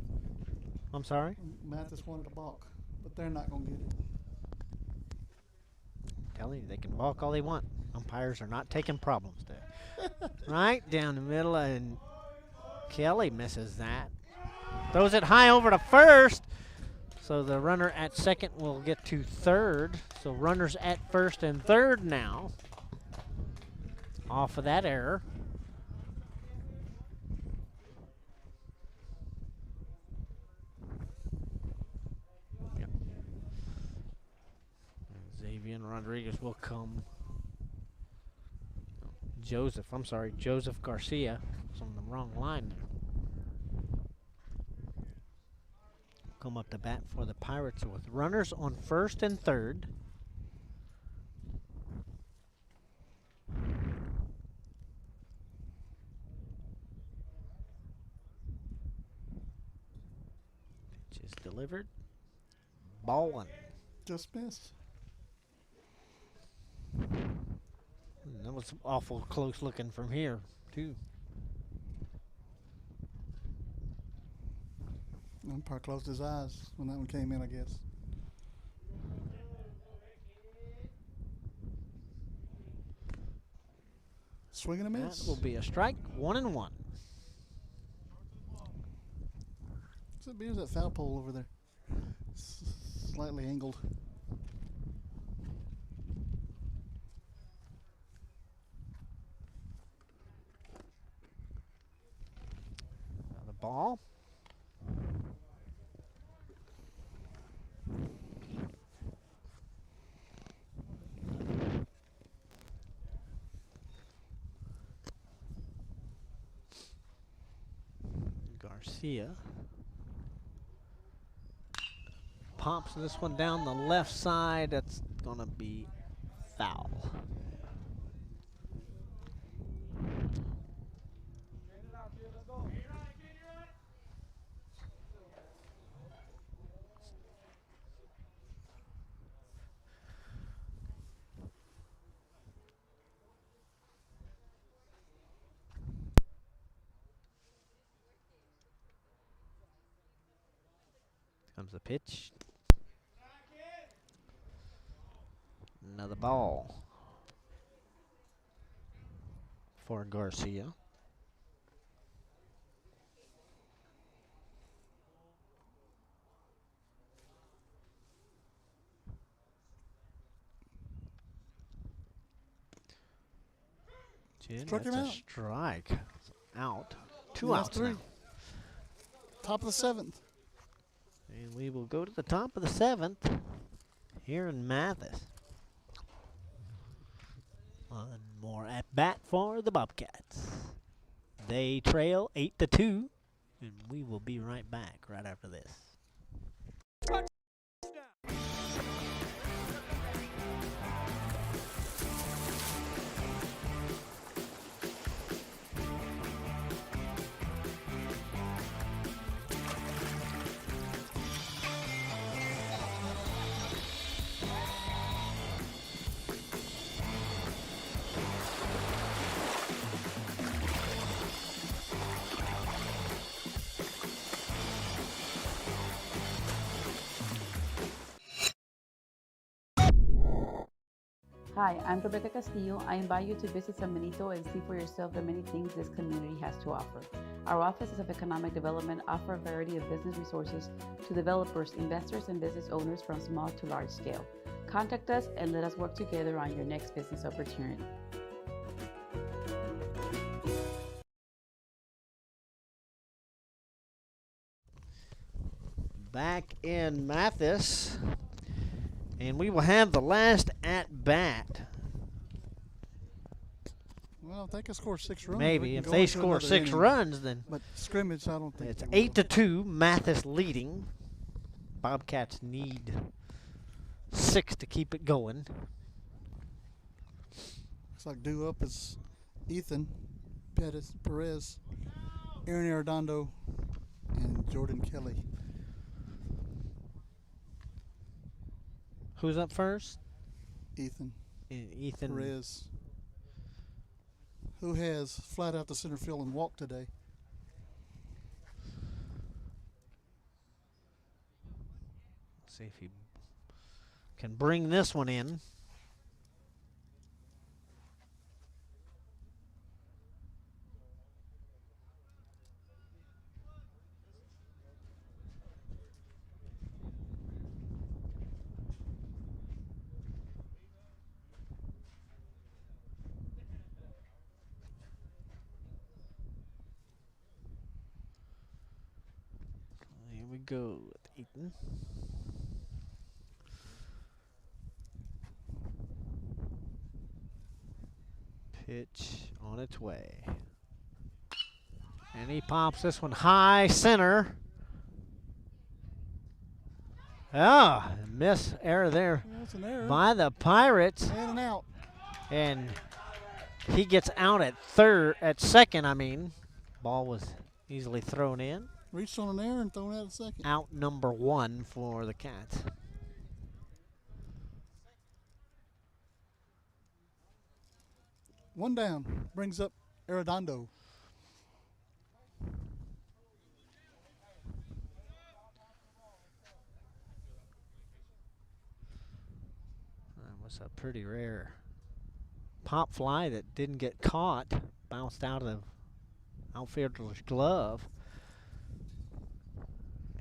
I'm sorry? Mathis wanted a balk, but they're not going to get it. Tell you, they can balk all they want. Umpires are not taking problems there. Right down the middle, and Kelly misses that. Throws it high over to first. So the runner at second will get to third. So runners at first and third now. Off of that error. Yep. Xavier Rodriguez will come. Joseph Garcia was on the wrong line there. Come up to bat for the Pirates with runners on first and third. Pitch is delivered. Ball one. Just missed. That was awful close looking from here, too. Umpire closed his eyes when that one came in, I guess. Swing and a miss. That will be a strike, 1-1. There's that foul pole over there. Slightly angled. The ball. Garcia pops this one down the left side. That's gonna be foul. Comes the pitch. Another ball for Garcia. Struck him That's a out. strike. Out. Two That's outs three. now. Top of the seventh. And we will go to the top of the seventh here in Mathis. One more at bat for the Bobcats. They trail 8-2, and we will be right back right after this. Hi, I'm Rebecca Castillo. I invite you to visit San Benito and see for yourself the many things this community has to offer. Our offices of economic development offer a variety of business resources to developers, investors, and business owners from small to large scale. Contact us and let us work together on your next business opportunity. Back in Mathis, and we will have the last at bat. Well, if they can score 6 runs, Maybe we can if go they into score another 6 inning. runs, then But scrimmage, I don't think it's they will. 8-2. Mathis leading. Bobcats need 6 to keep it going. Looks like due up is Ethan Perez, Aaron Arredondo, and Jordan Kelly. Who's up first? Ethan Ethan Perez, who has flat out the center field and walked today. See if he can bring this one in. Here we go with Ethan. Pitch on its way. And he pops this one high center. Ah, miss error there That's an error. by the Pirates. And an out. And he gets out at second, I mean. Ball was easily thrown in. Reached on an error and thrown out at second. Out number 1 for the Cats. One down. Brings up Arredondo. That was a pretty rare pop fly that didn't get caught. Bounced out of the outfielder's glove.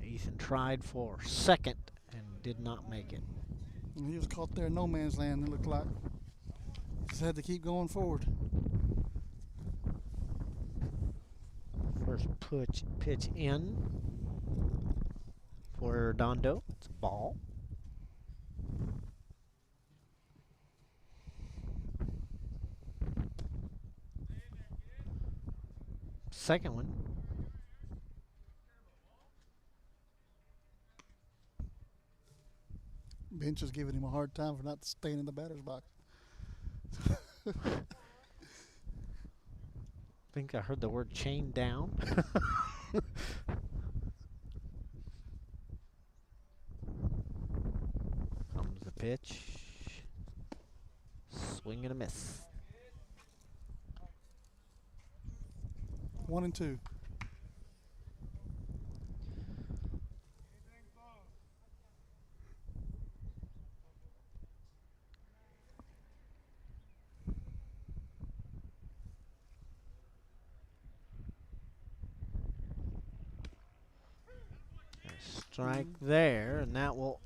Ethan tried for second and did not make it. And he was caught there in no man's land, it looked like. Just had to keep going forward. First pitch in for Arredondo. It's a ball. Second one. Bench is giving him a hard time for not staying in the batter's box. I think I heard the word chain down. Comes the pitch. Swing and a miss. 1-2. Strike there, and that will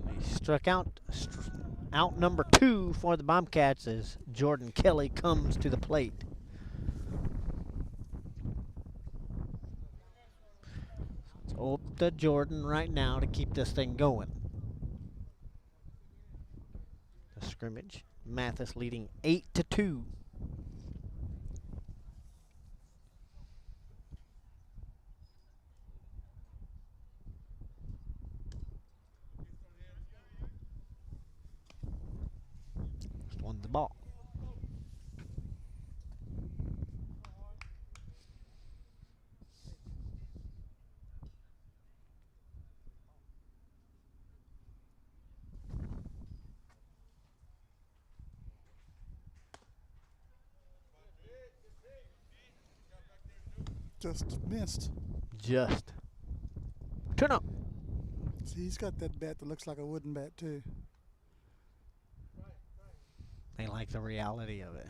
be struck out. Out number 2 for the Bobcats as Jordan Kelly comes to the plate. It's up to Jordan right now to keep this thing going. The scrimmage. Mathis leading 8-2. Won the ball. Just missed. Just. Turn up. See, he's got that bat that looks like a wooden bat, too. They like the reality of it.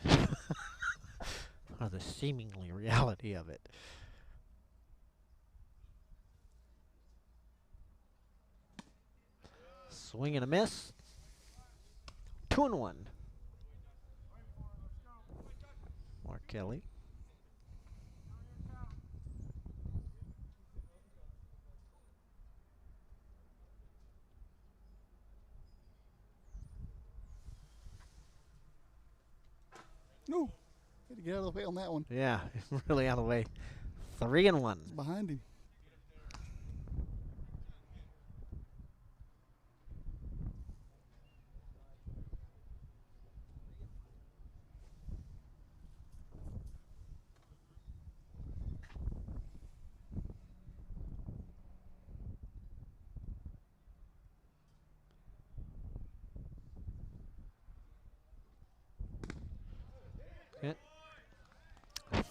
Or the seemingly reality of it. Swing and a miss. 2-1. Mark Kelly. No. Had to get out of the way on that one. Yeah, really out of the way. 3-1. It's behind him. Okay.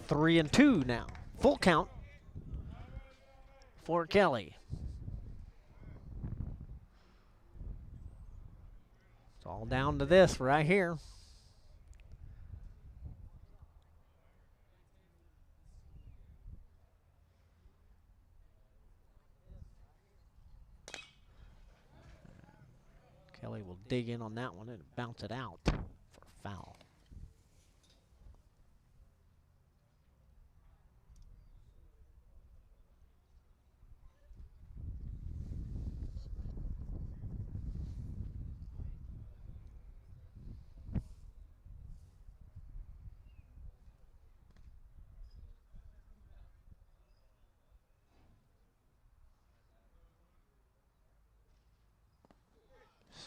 3-2 now. Full count for Kelly. It's all down to this right here. Kelly will dig in on that one and bounce it out for foul.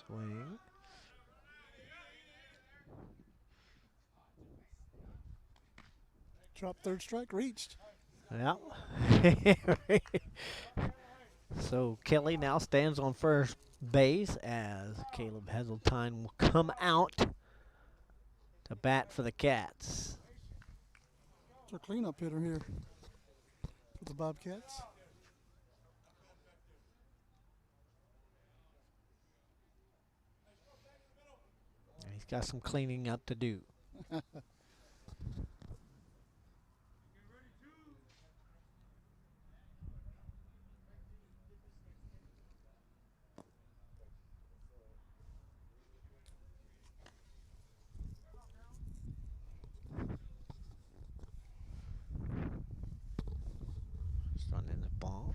Swing. Drop third strike reached. Yeah. So Kelly now stands on first base as Caleb Heseltine will come out to bat for the Cats. It's our cleanup hitter here for the Bobcats. He's got some cleaning up to do. Running the ball.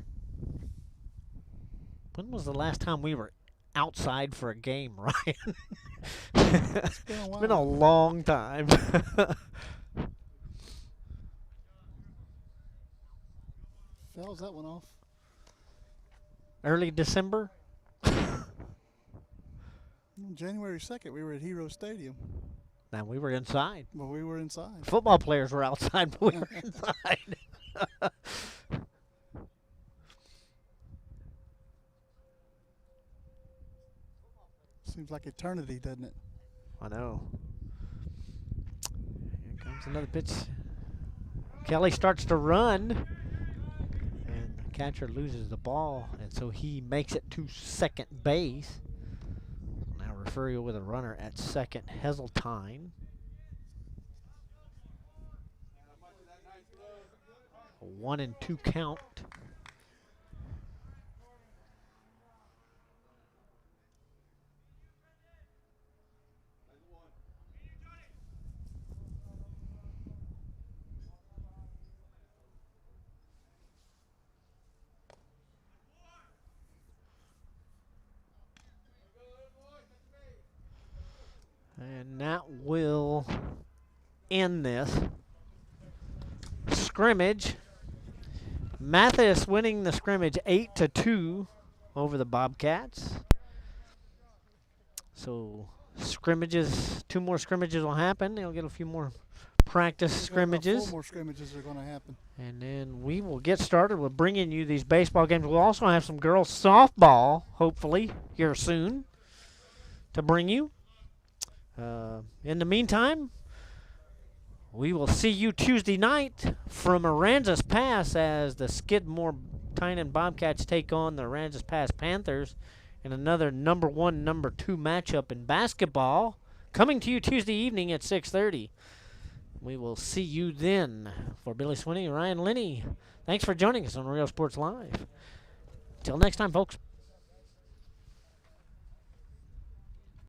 When was the last time we were outside for a game, Ryan? It's been a while. It's been a long time. Fouls that one off. Early December? January 2nd, we were at Hero Stadium. Now we were inside. Well, we were inside. Football players were outside, but we were inside. Seems like eternity, doesn't it? I know. Here comes another pitch. Kelly starts to run, and the catcher loses the ball, and so he makes it to second base. Now Refugio with a runner at second, Heseltine. A 1-2 count. And that will end this scrimmage. Mathis winning the scrimmage 8-2 over the Bobcats. So scrimmages, 2 more scrimmages will happen. They'll get a few more practice scrimmages. 4 more scrimmages are going to happen. And then we will get started with bringing you these baseball games. We'll also have some girls softball, hopefully, here soon to bring you. In the meantime, we will see you Tuesday night from Aransas Pass as the Skidmore Tynan Bobcats take on the Aransas Pass Panthers in another number 1, number 2 matchup in basketball. Coming to you Tuesday evening at 6:30. We will see you then. For Billy Swinney and Ryan Linney, thanks for joining us on Real Sports Live. Till next time, folks.